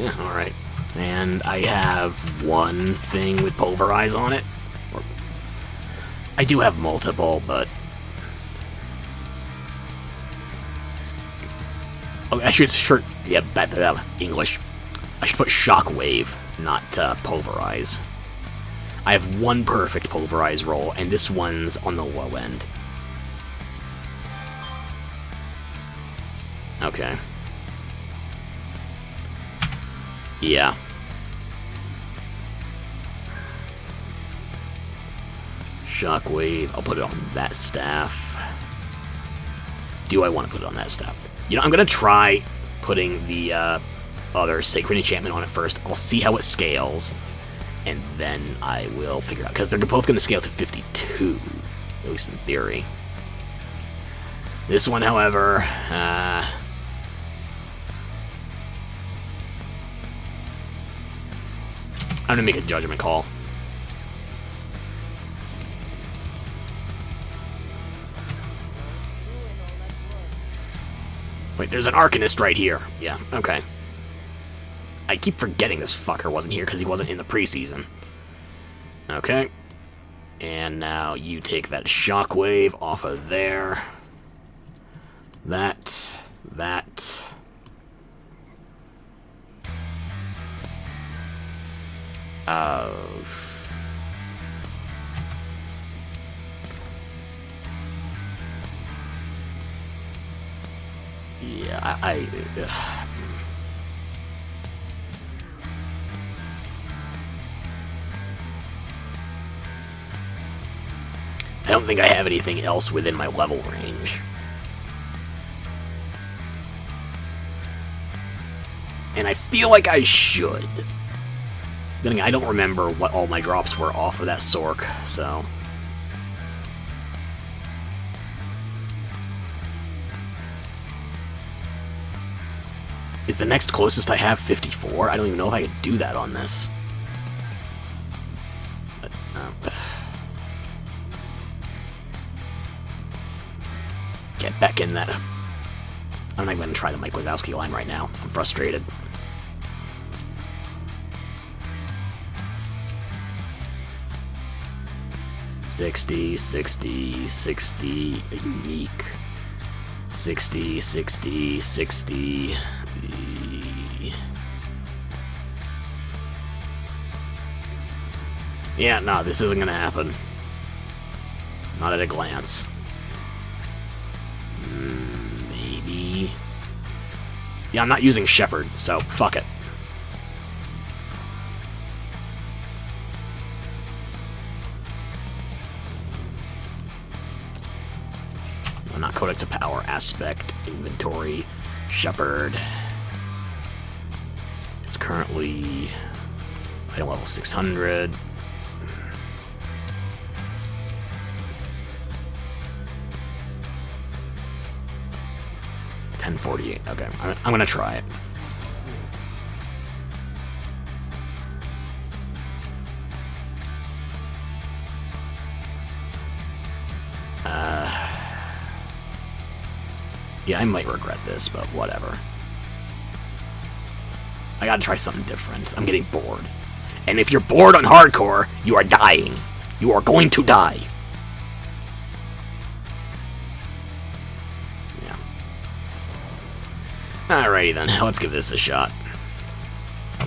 Yeah, alright. And I have one thing with Pulverize on it. I do have multiple, but... Oh, I should... Yeah, English. I should put Shockwave, not Pulverize. I have one perfect Pulverize roll, and this one's on the low end. Okay. Yeah. Shockwave. I'll put it on that staff. Do I want to put it on that staff? You know, I'm going to try putting the other Sacred Enchantment on it first. I'll see how it scales, and then I will figure out. Because they're both going to scale to 52, at least in theory. This one, however... I'm gonna make a judgment call. Wait, there's an Arcanist right here. Yeah, okay. I keep forgetting this fucker wasn't here because he wasn't in the preseason. Okay. And now you take that Shockwave off of there. That. Yeah, I don't think I have anything else within my level range. And I feel like I should. Then again, I don't remember what all my drops were off of that Sork, so... Is the next closest I have 54? I don't even know if I could do that on this. But, get back in that... I'm not going to try the Mike Wazowski line right now. I'm frustrated. $60, $60, $60, a unique. $60, $60, $60. Yeah, no, this isn't gonna happen. Not at a glance. Maybe. Yeah, I'm not using Shepherd, so fuck it. Not Codex of Power, Aspect, Inventory, Shepherd. It's currently item level 600. $1048. Okay, I'm gonna try it. Yeah, I might regret this, but whatever. I gotta try something different. I'm getting bored. And if you're bored on hardcore, you are dying. You are going to die. Yeah. Alrighty then, let's give this a shot.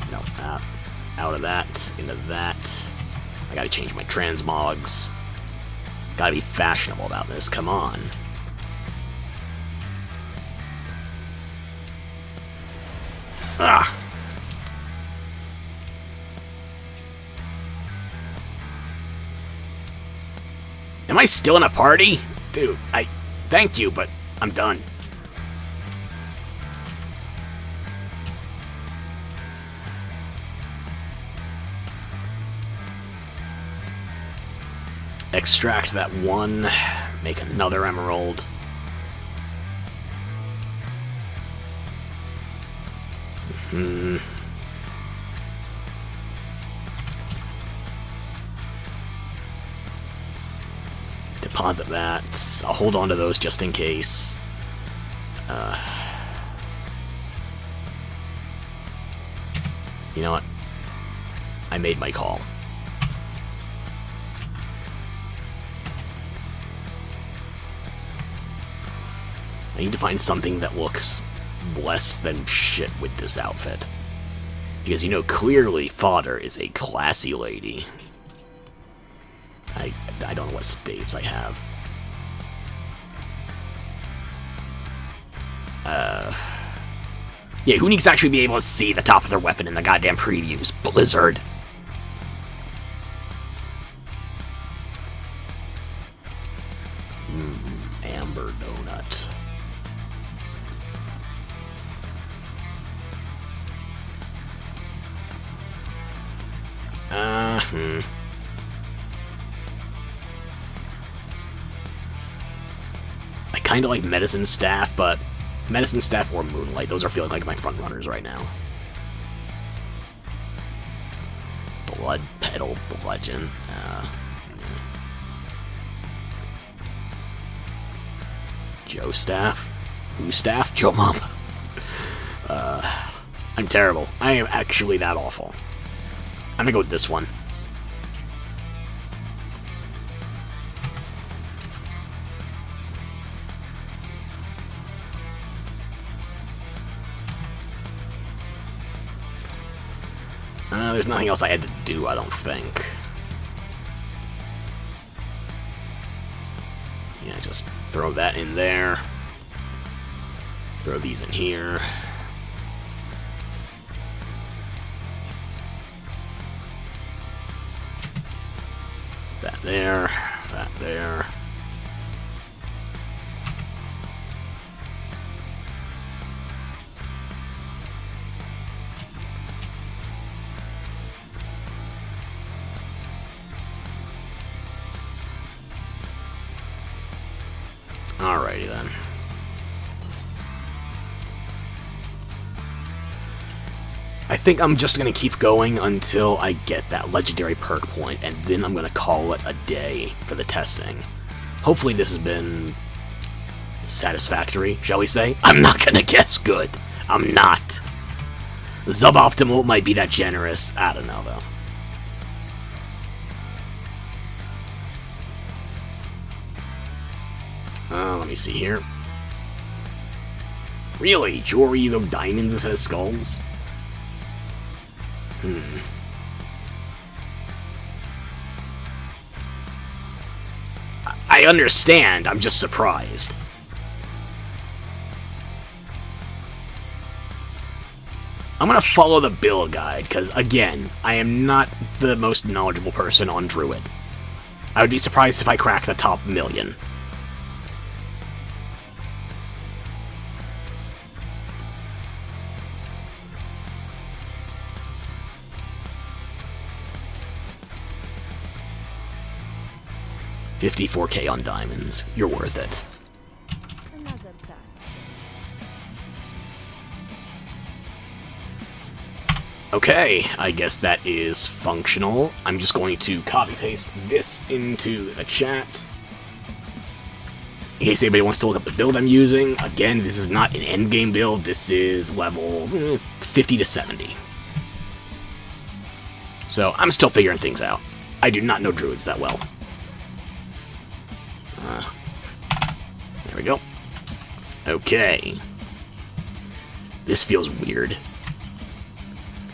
No, out of that, into that. I gotta change my transmogs. Gotta be fashionable about this, come on. Ah. Am I still in a party? Dude, thank you, but I'm done. Extract that one, make another emerald. Deposit that. I'll hold on to those just in case. You know what? I made my call. I need to find something that looks less than shit with this outfit. Because, you know, clearly Fodder is a classy lady. I don't know what staves I have. Yeah, who needs to actually be able to see the top of their weapon in the goddamn previews? Blizzard. Amber donut. I kind of like medicine staff, but medicine staff or moonlight, those are feeling like my front runners right now. Blood petal bludgeon. Joe staff? Who staff? Joe Mama. I'm terrible. I am actually that awful. I'm gonna go with this one. There's nothing else I had to do, I don't think. Yeah, just throw that in there. Throw these in here. That there. That there. Alrighty then. I think I'm just going to keep going until I get that legendary perk point, and then I'm going to call it a day for the testing. Hopefully this has been satisfactory, shall we say? I'm not going to guess good. I'm not. Suboptimal might be that generous. I don't know, though. Let me see here. Really? Jewelry, though, diamonds instead of skulls? I understand, I'm just surprised. I'm gonna follow the build guide, because, again, I am not the most knowledgeable person on Druid. I would be surprised if I crack the top 1,000,000. $54K on diamonds. You're worth it. Okay, I guess that is functional. I'm just going to copy-paste this into the chat. In case anybody wants to look up the build I'm using. Again, this is not an endgame build. This is level 50 to 70. So, I'm still figuring things out. I do not know Druids that well. There we go. Okay. This feels weird.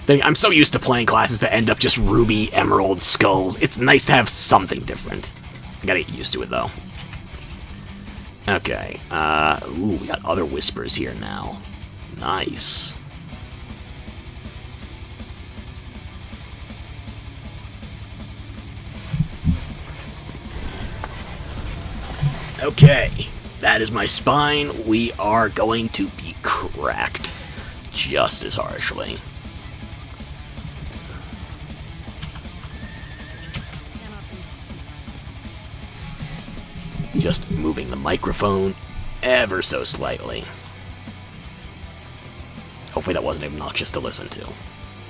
I'm so used to playing classes that end up just ruby, emerald, skulls. It's nice to have something different. I gotta get used to it, though. Okay. Ooh, we got other whispers here now. Nice. Okay, that is my spine. We are going to be cracked just as harshly. Just moving the microphone ever so slightly. Hopefully that wasn't obnoxious to listen to.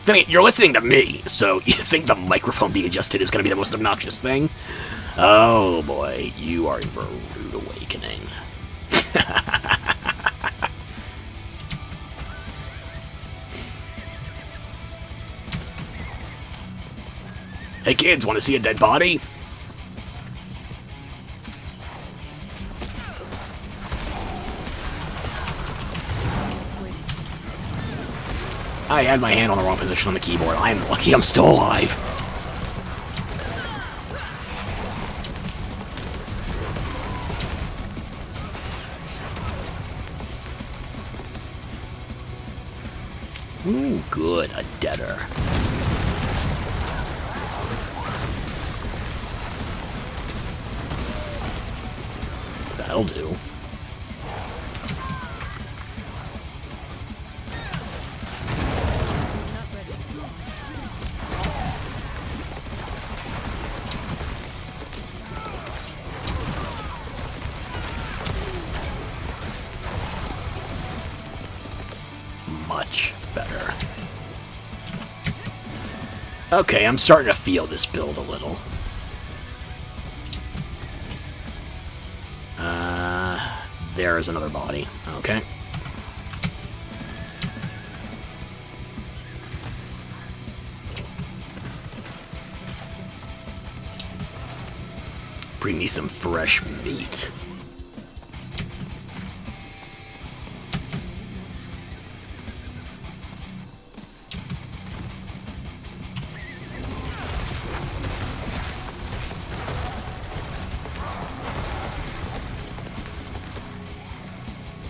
I mean, you're listening to me, so you think the microphone being adjusted is going to be the most obnoxious thing? Oh boy, you are in for a rude awakening. Hey kids, want to see a dead body? I had my hand on the wrong position on the keyboard. I am lucky I'm still alive. Ooh, good, a deader. That'll do. Much better. Okay, I'm starting to feel this build a little. There is another body. Okay. Bring me some fresh meat.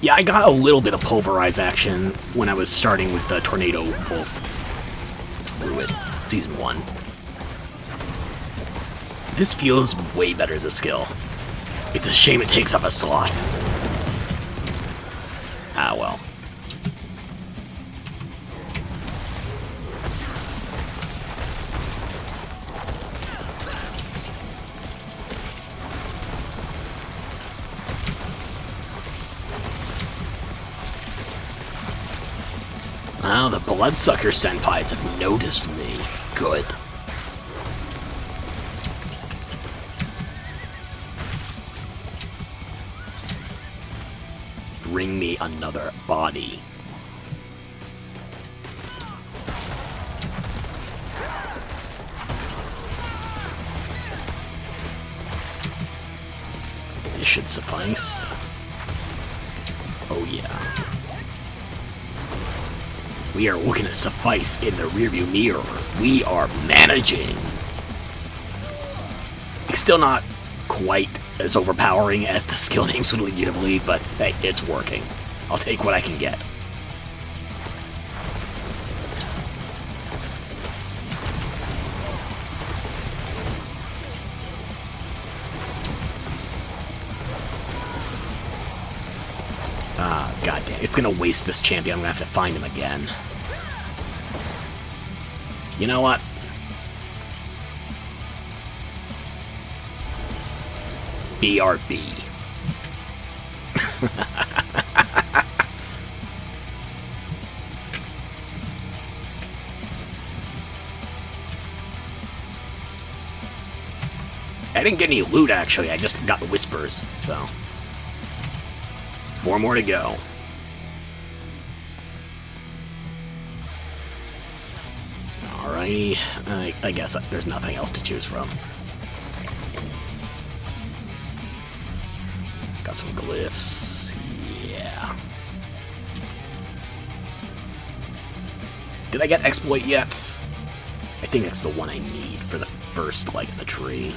Yeah, I got a little bit of pulverize action when I was starting with the Tornado Wolf Druid, Season 1. This feels way better as a skill. It's a shame it takes up a slot. Ah, well. Oh, the Bloodsucker Senpais have noticed me. Good. Bring me another body. This should suffice. Oh yeah. We are looking to suffice in the rearview mirror. We are managing. It's still not quite as overpowering as the skill names would lead you to believe, but hey, it's working. I'll take what I can get. Ah, goddamn. It's gonna waste this champion. I'm gonna have to find him again. You know what? BRB. I didn't get any loot, actually. I just got the whispers, so. 4 more to go. Alrighty. I guess there's nothing else to choose from. Got some glyphs. Yeah. Did I get exploit yet? I think that's the one I need for the first light in the tree.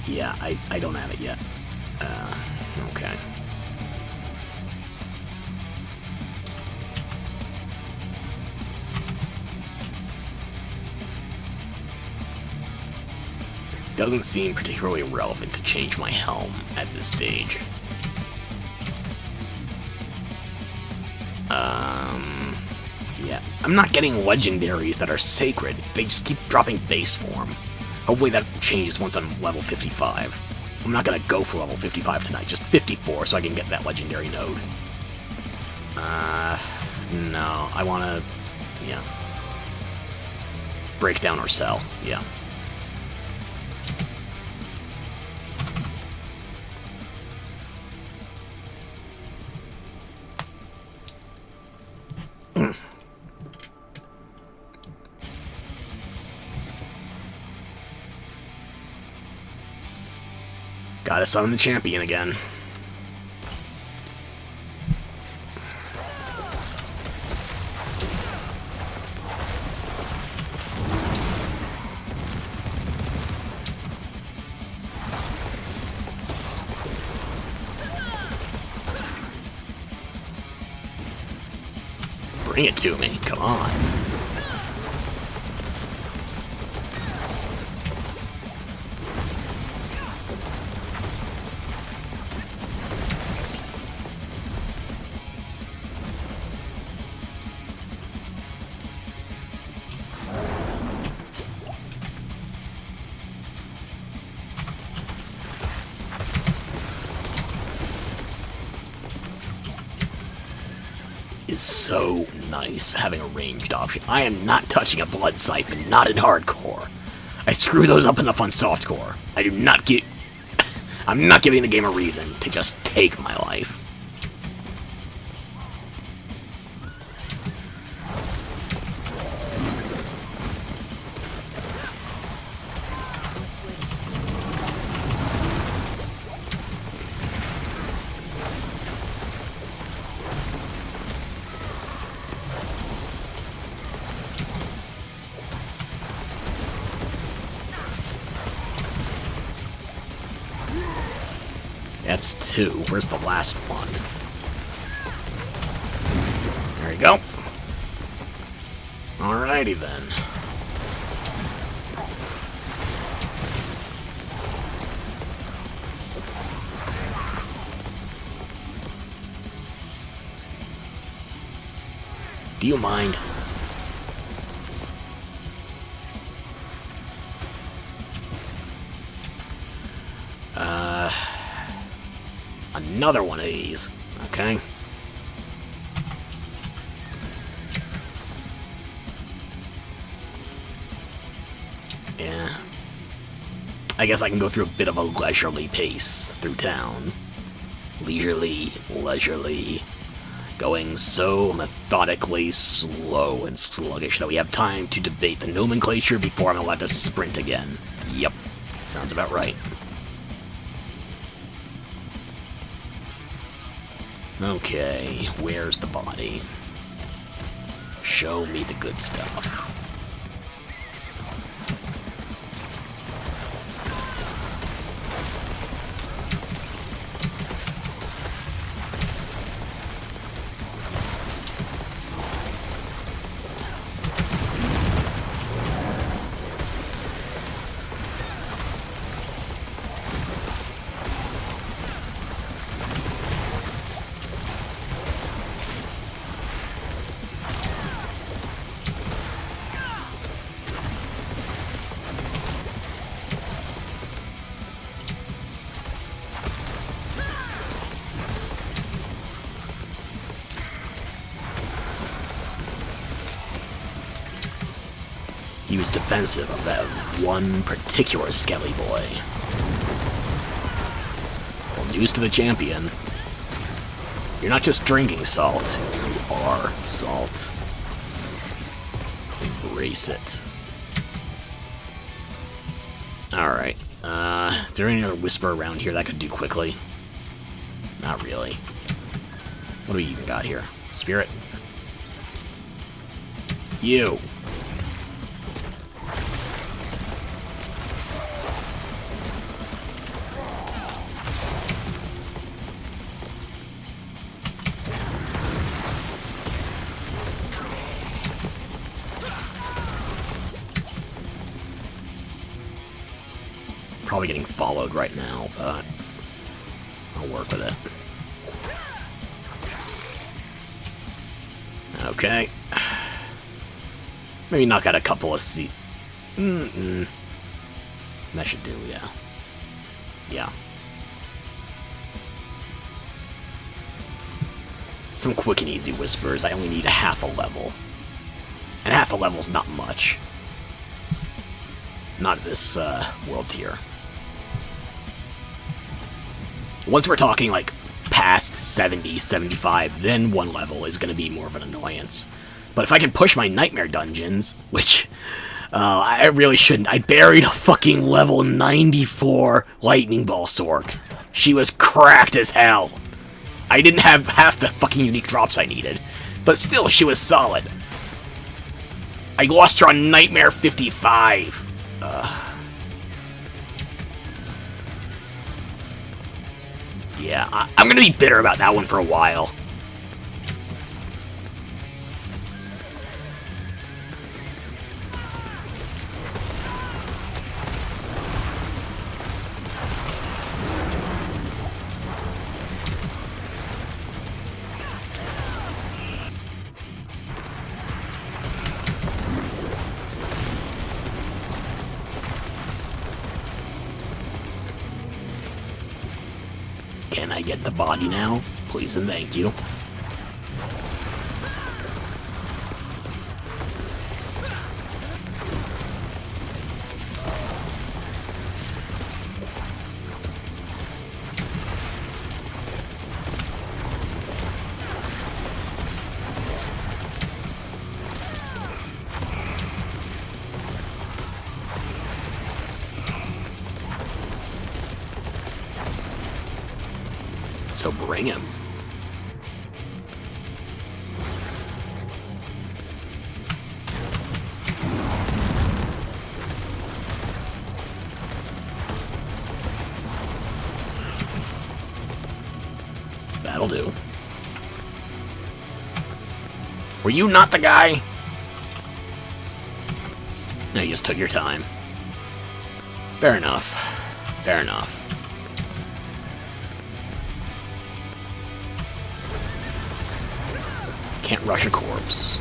Yeah, I don't have it yet. Okay. Doesn't seem particularly relevant to change my helm at this stage. Yeah. I'm not getting legendaries that are sacred. They just keep dropping base form. Hopefully that changes once I'm level 55. I'm not gonna go for level 55 tonight, just 54 so I can get that legendary node. No. I wanna... yeah. Break down or sell. Yeah. Gotta summon the champion again. Bring it to me, come on. Is so nice having a ranged option. I am not touching a blood siphon, not in hardcore. I screw those up enough on softcore. I do not get. I'm not giving the game a reason to just take my life. That's 2. Where's the last one? There you go. Alrighty then. Do you mind? Another one of these. Okay. Yeah. I guess I can go through a bit of a leisurely pace through town. Leisurely, leisurely. Going so methodically slow and sluggish that we have time to debate the nomenclature before I'm allowed to sprint again. Yep. Sounds about right. Okay, where's the body? Show me the good stuff. He was defensive of that one particular skelly boy. Well, news to the champion. You're not just drinking salt, you are salt. Embrace it. Alright, is there any other whisper around here that I could do quickly? Not really. What do we even got here? Spirit? You! Probably getting followed right now, but I'll work with it. Okay. Maybe knock out a couple of That should do, yeah. Yeah. Some quick and easy whispers. I only need half a level. And half a level's not much. Not this world tier. Once we're talking, like, past 70, 75, then 1 level is going to be more of an annoyance. But if I can push my nightmare dungeons, which I really shouldn't. I buried a fucking level 94 Lightning Ball Sork. She was cracked as hell. I didn't have half the fucking unique drops I needed. But still, she was solid. I lost her on Nightmare 55. Yeah, I'm gonna be bitter about that one for a while. Can I get the body now? Please and thank you. So bring him. That'll do. Were you not the guy? No, you just took your time. Fair enough. Fair enough. Can't rush a corpse.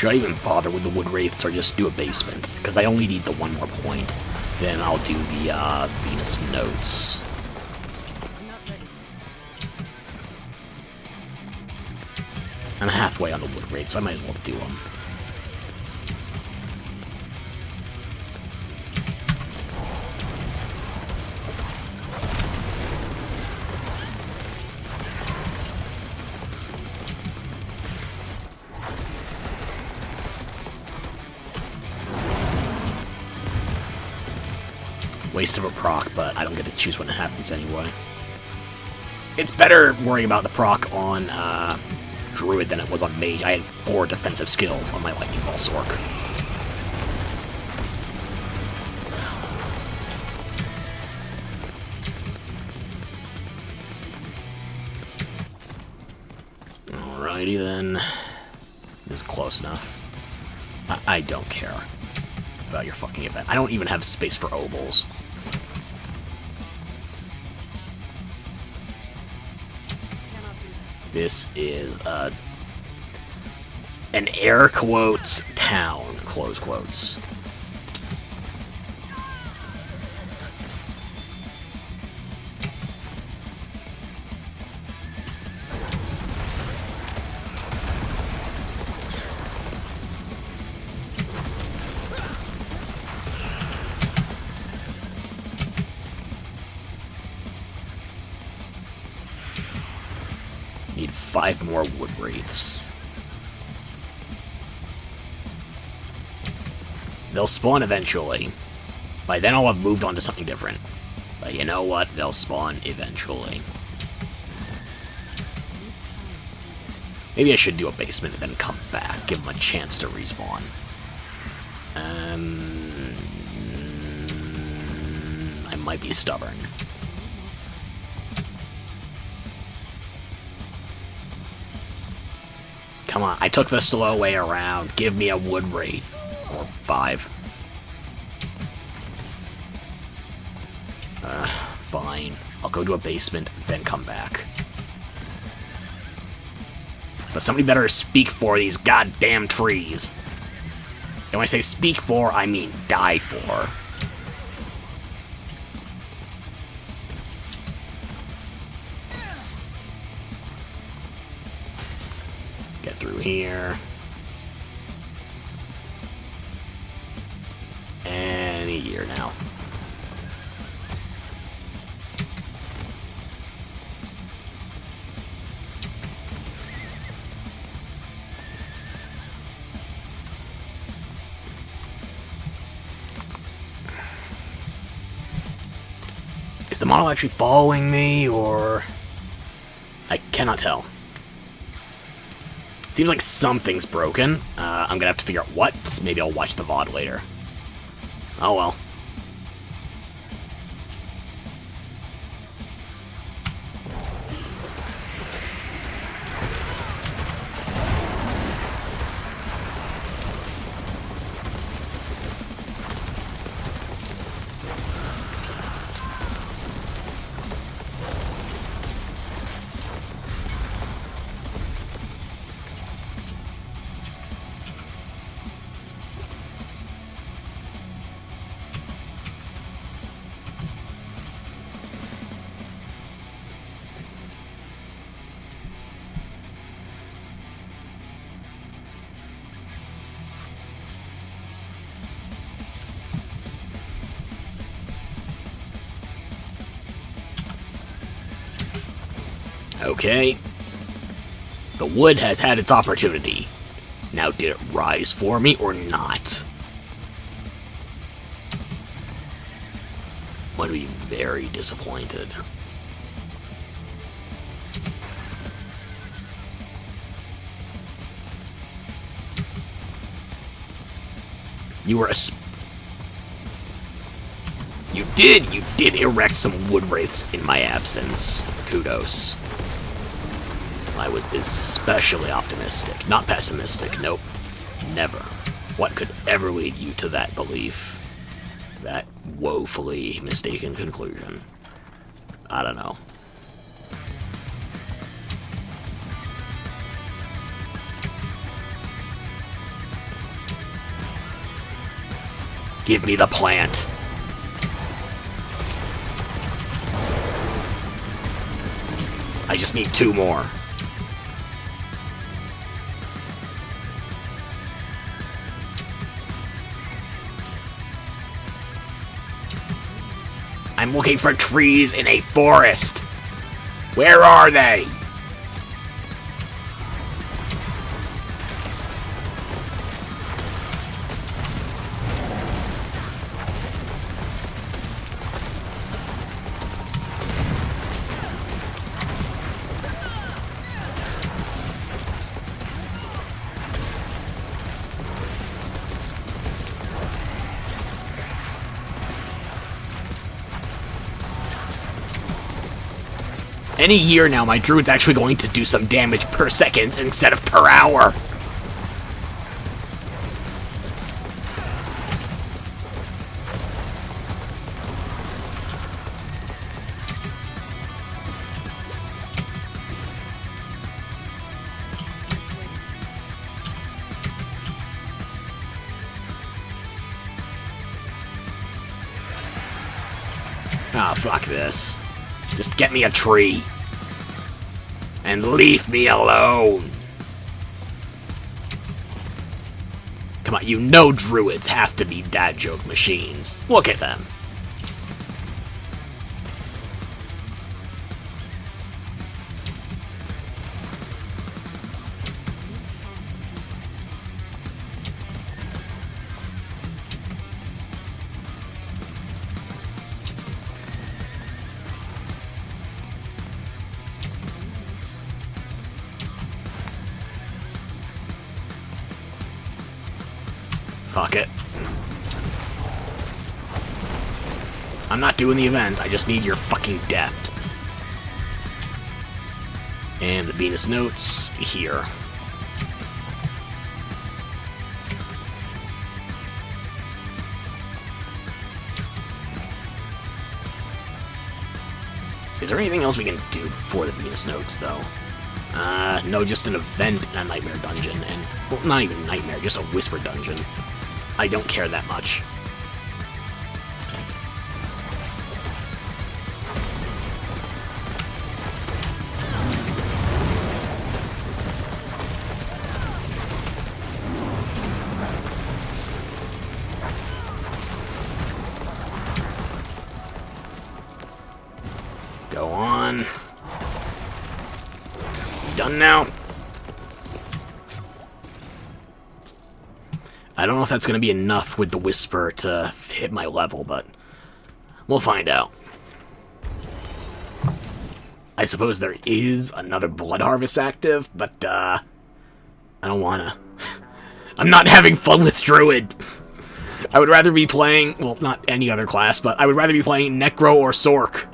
Should I even bother with the Wood Wraiths or just do a basement? Because I only need the one more point. Then I'll do the Venus Notes. I'm halfway on the Wood Wraiths, so I might as well do them. Waste of a proc, but I don't get to choose when it happens anyway. It's better worrying about the proc on Druid than it was on Mage. I had 4 defensive skills on my Lightning Ball Sork. Alrighty then. This is close enough. I don't care about your fucking event. I don't even have space for ovals. This is an air quotes town, close quotes. Need 5 more Wood Wraiths. They'll spawn eventually. By then I'll have moved on to something different. But you know what? They'll spawn eventually. Maybe I should do a basement and then come back. Give them a chance to respawn. I might be stubborn. Come on, I took the slow way around. Give me a wood wraith. Or 5. Fine. I'll go to a basement, then come back. But somebody better speak for these goddamn trees. And when I say speak for, I mean die for. Get through here. Any year now. Is the model actually following me, or... I cannot tell. Seems like something's broken. I'm gonna have to figure out what. Maybe I'll watch the VOD later. Oh well. Okay. The wood has had its opportunity. Now, did it rise for me or not? I'm going to be very disappointed. You were a... You did erect some wood wraiths in my absence. Kudos. I was especially optimistic, not pessimistic, nope, never. What could ever lead you to that belief? That woefully mistaken conclusion? I don't know. Give me the plant. I just need 2 more. I'm looking for trees in a forest. Where are they? Any year now, my Druid's actually going to do some damage per second instead of per hour. Ah, fuck this. Just get me a tree. And leave me alone. Come on, you know Druids have to be dad joke machines. Look at them. Fuck it. I'm not doing the event, I just need your fucking death. And the Venus notes here. Is there anything else we can do before the Venus notes, though? No, just an event and a Nightmare dungeon, and, well, not even Nightmare, just a Whisper dungeon. I don't care that much. Go on. Done now? I don't know if that's going to be enough with the Whisper to hit my level, but we'll find out. I suppose there is another Blood Harvest active, but I don't wanna. I'm not having fun with Druid. I would rather be playing, well, not any other class, but I would rather be playing Necro or Sork.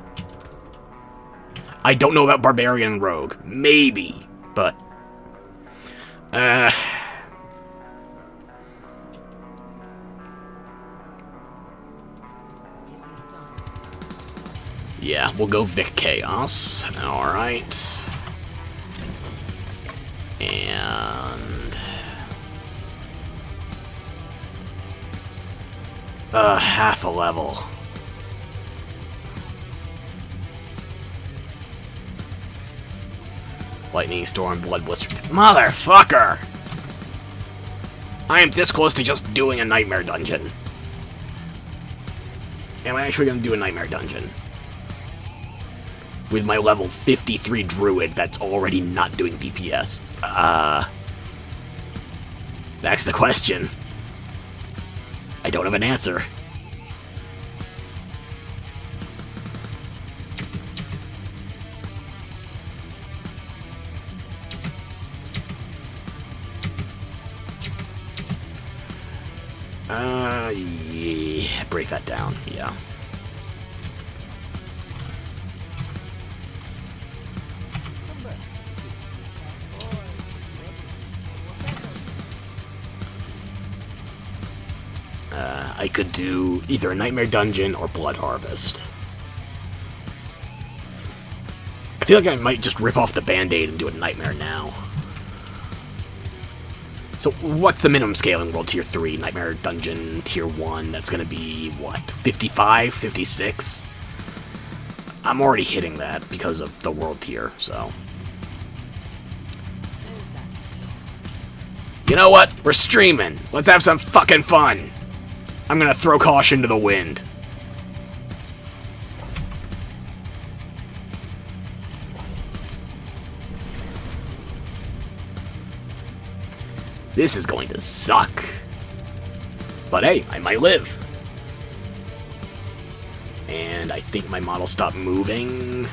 I don't know about Barbarian and Rogue. Maybe, but... yeah, we'll go Vic Chaos. Alright. And... half a level. Lightning Storm, Blood Blister. Motherfucker! I am this close to just doing a Nightmare dungeon. Am I actually going to do a Nightmare dungeon? With my level 53 Druid that's already not doing DPS. That's the question. I don't have an answer. Yeah, break that down, yeah. I could do either a Nightmare Dungeon or Blood Harvest. I feel like I might just rip off the Band-Aid and do a Nightmare now. So, what's the minimum scaling world? Tier 3, Nightmare Dungeon, Tier 1, that's gonna be, what, 55, 56? I'm already hitting that because of the world tier, so... You know what? We're streaming. Let's have some fucking fun. I'm gonna throw caution to the wind. This is going to suck. But hey, I might live. And I think my model stopped moving.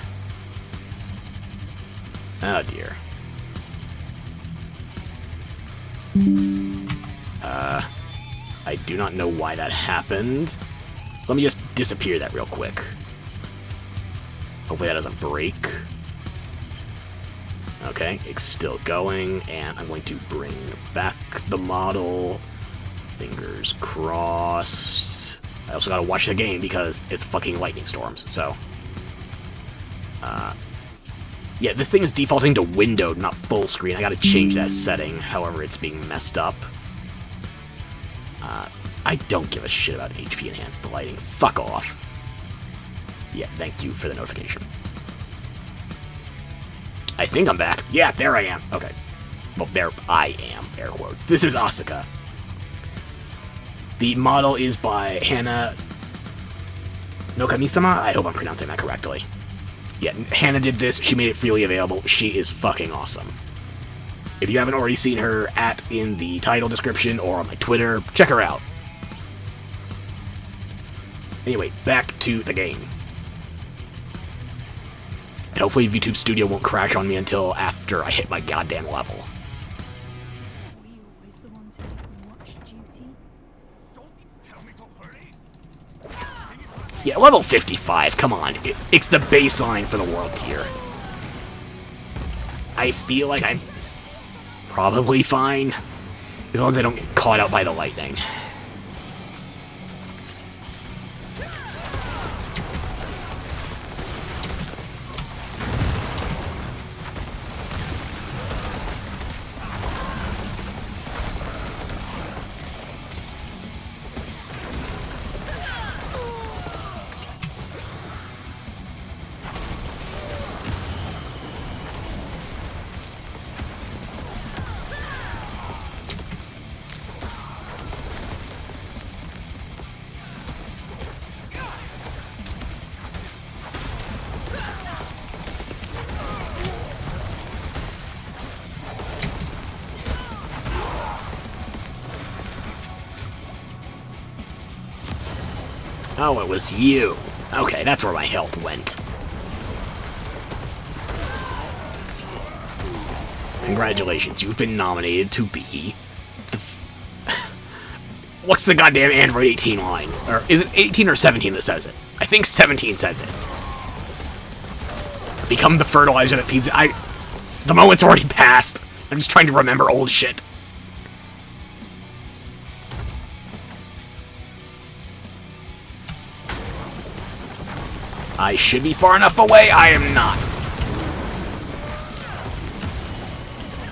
Oh dear. I do not know why that happened. Let me just disappear that real quick. Hopefully that doesn't break. Okay, it's still going, and I'm going to bring back the model. Fingers crossed. I also gotta watch the game because it's fucking lightning storms, so... yeah, this thing is defaulting to windowed, not full screen. I gotta change that setting, however it's being messed up. I don't give a shit about HP enhanced lighting. Fuck off. Yeah, thank you for the notification. I think I'm back. Yeah, there I am. Okay. Well, there I am, air quotes. This is Asuka. The model is by Hana Nokami-sama. I hope I'm pronouncing that correctly. Yeah, Hannah did this. She made it freely available. She is fucking awesome. If you haven't already seen her in the title description or on my Twitter, check her out. Anyway, back to the game. And hopefully VTube Studio won't crash on me until after I hit my goddamn level. Yeah, level 55, come on. It's the baseline for the world tier. I feel like I'm probably fine, as long as I don't get caught out by the lightning. Oh, it was you. Okay, that's where my health went. Congratulations, you've been nominated to be the... What's the goddamn Android 18 line? Or is it 18 or 17 that says it? I think 17 says it. Become the fertilizer that feeds it. The moment's already passed. I'm just trying to remember old shit. I should be far enough away. I am not.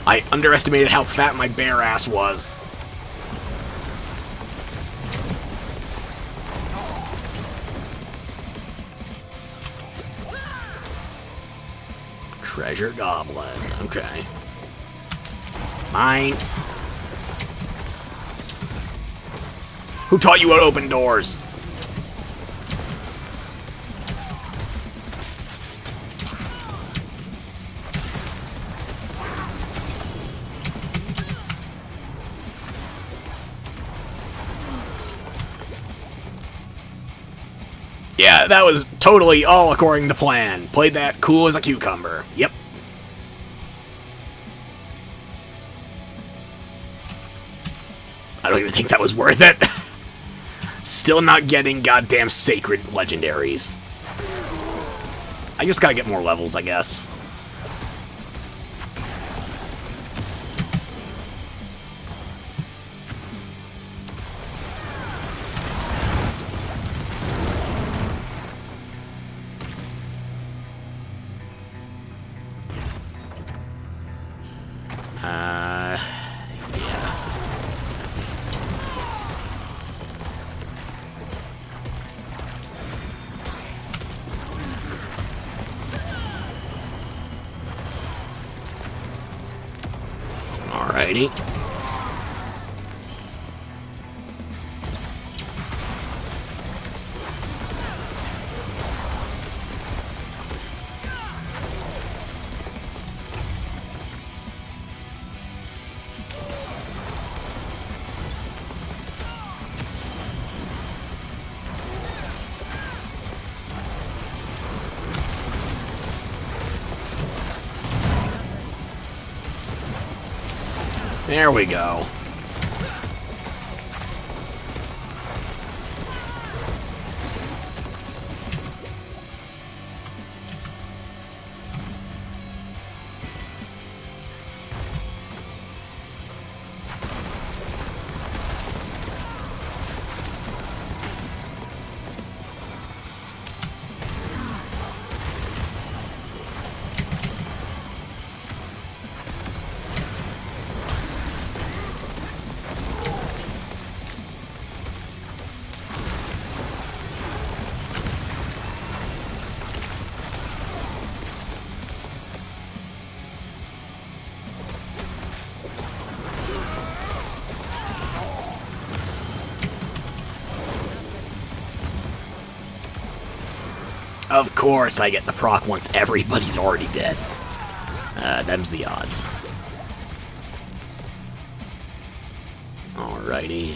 I underestimated how fat my bare ass was. Treasure Goblin. Okay. Mine. Who taught you how to open doors? Yeah, that was totally all according to plan. Played that cool as a cucumber. Yep. I don't even think that was worth it. Still not getting goddamn sacred legendaries. I just gotta get more levels, I guess. Yeah. Alrighty. There we go. Of course I get the proc once everybody's already dead. Them's the odds. Alrighty.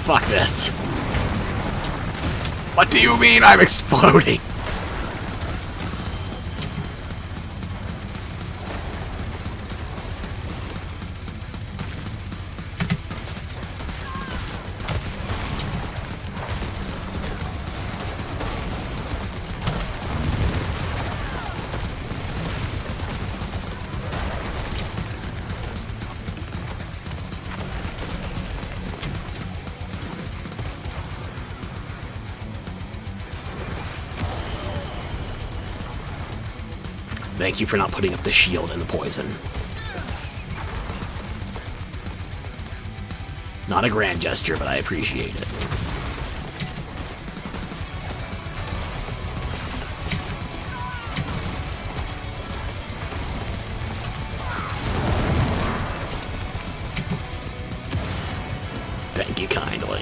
fuck this. What do you mean I'm exploding? Thank you for not putting up the shield and the poison. Not a grand gesture, but I appreciate it. Thank you kindly.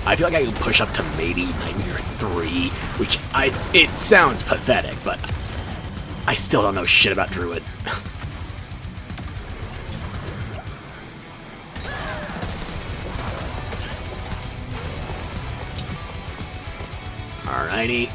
I feel like I can push up to maybe Nightmare 3, which it sounds pathetic, but I still don't know shit about Druid. Alrighty.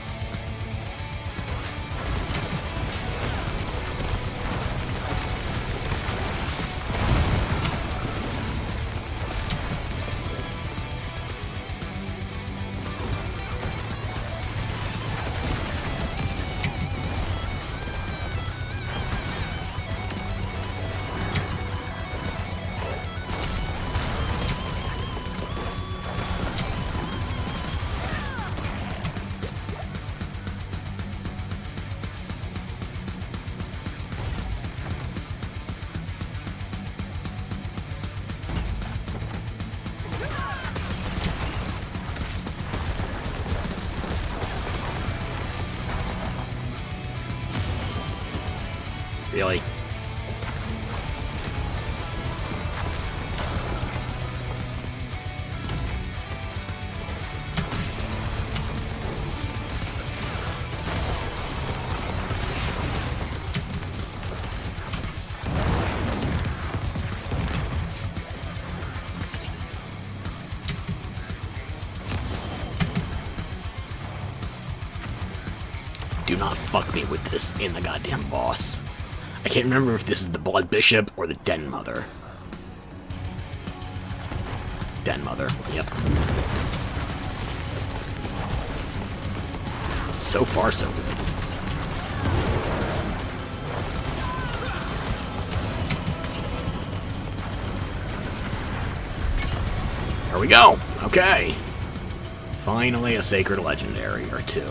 Really? Do not fuck me with this in the goddamn boss. I can't remember if this is the Blood Bishop or the Den Mother. Den Mother, yep. So far, so good. There we go! Okay. Finally a Sacred Legendary or two.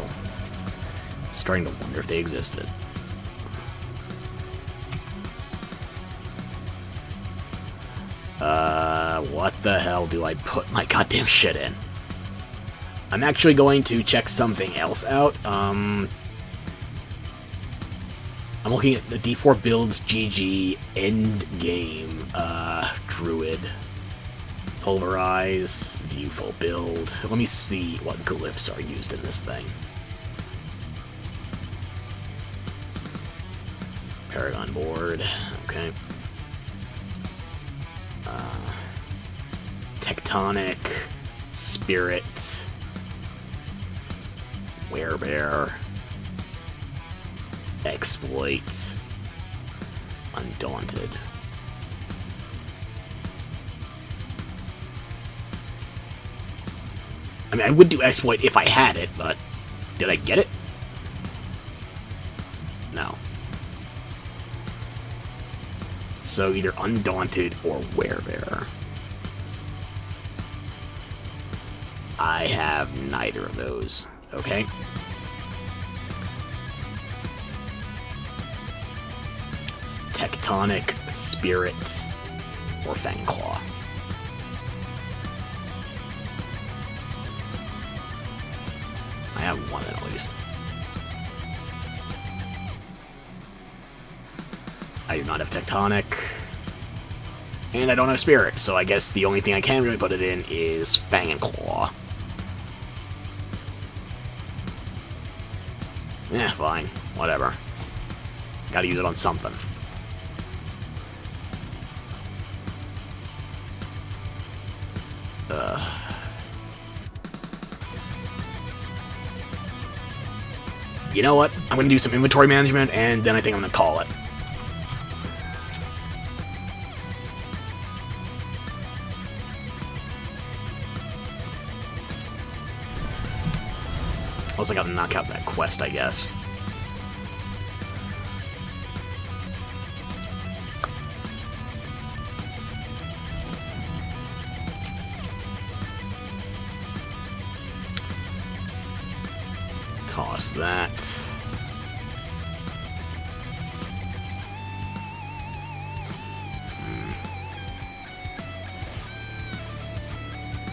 Starting to wonder if they existed. What the hell do I put my goddamn shit in? I'm actually going to check something else out. I'm looking at the D4 builds GG end game. Druid. Pulverize. View full build. Let me see what glyphs are used in this thing. Paragon board. Okay. Tectonic, Spirit, Werebear, Exploit, Undaunted. I mean, I would do Exploit if I had it, but did I get it? No. So either Undaunted or Werebear. I have neither of those. Okay. Tectonic, Spirit, or Fangclaw. I have one at least. I do not have Tectonic. And I don't have Spirit, so I guess the only thing I can really put it in is Fang and Claw. Eh, fine. Whatever. Gotta use it on something. You know what? I'm gonna do some inventory management, and then I think I'm gonna call it. Also gotta knock out that quest, I guess. Toss that.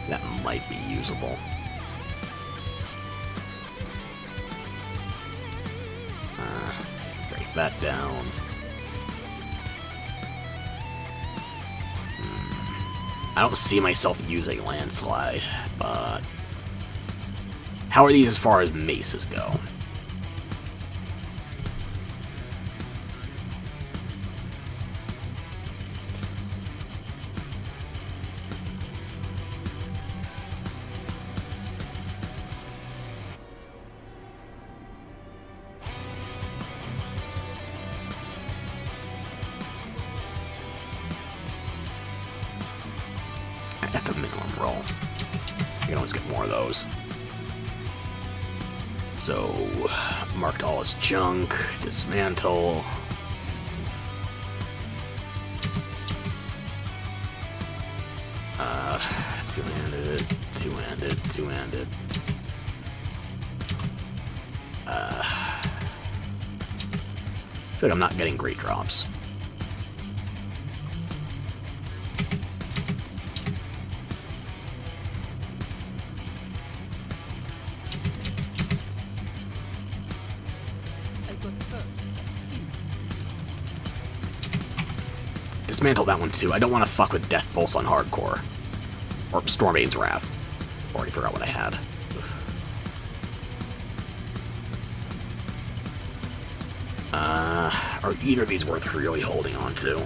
That might be usable. Break that down. I don't see myself using Landslide, but... How are these as far as maces go? That's a minimum roll. You can always get more of those. So, marked all as junk, dismantle. Two-handed, two-handed, two-handed. I feel like I'm not getting great drops. Dismantle that one too. I don't want to fuck with Death Pulse on hardcore. Or Stormbane's Wrath. Already forgot what I had. Are either of these worth really holding on to?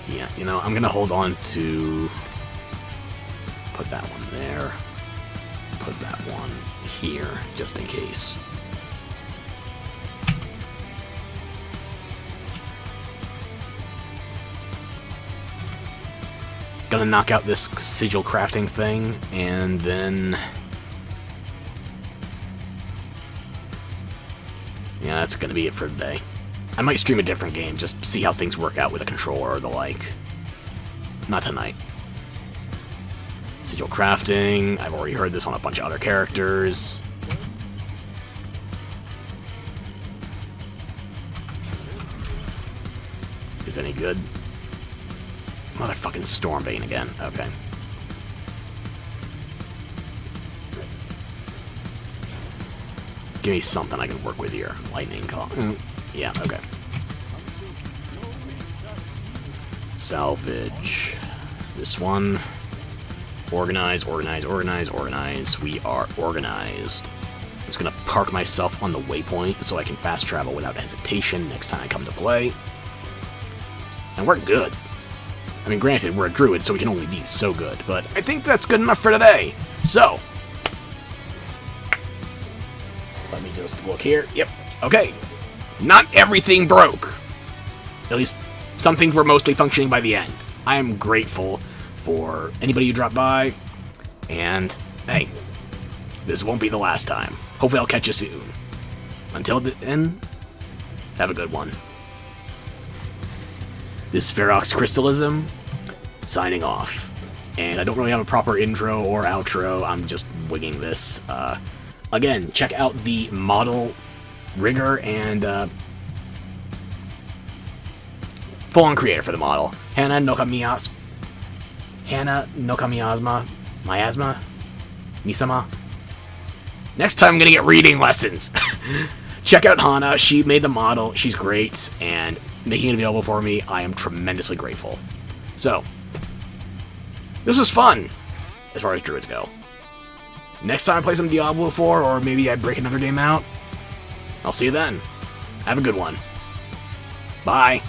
Yeah, you know, I'm gonna hold on to... Put that one there. Put that one here, just in case. Gonna knock out this sigil crafting thing, and then... Yeah, that's gonna be it for today. I might stream a different game, just see how things work out with a controller or the like. Not tonight. Sigil crafting, I've already heard this on a bunch of other characters. Is any good? Motherfucking Stormbane again, okay. Give me something I can work with here. Lightning call. Yeah, okay. Salvage. This one. Organize, organize, organize, organize. We are organized. I'm just gonna park myself on the waypoint so I can fast travel without hesitation next time I come to play. And we're good. I mean, granted, we're a druid, so we can only be so good, but I think that's good enough for today. So, let me just look here. Yep, okay. Not everything broke. At least, some things were mostly functioning by the end. I am grateful for anybody who dropped by, and, hey, this won't be the last time. Hopefully I'll catch you soon. Until then, have a good one. This is Ferox Crystalism, signing off. And I don't really have a proper intro or outro, I'm just wigging this. Again, check out the model rigor and full-on creator for the model, Hana Nokamiyas. Hana no Kamiasma, Miasma, Misama. Next time I'm gonna get reading lessons. Check out Hana. She made the model. She's great, and making it available for me, I am tremendously grateful. So, this was fun, as far as Druids go. Next time I play some Diablo 4, or maybe I break another game out, I'll see you then. Have a good one. Bye.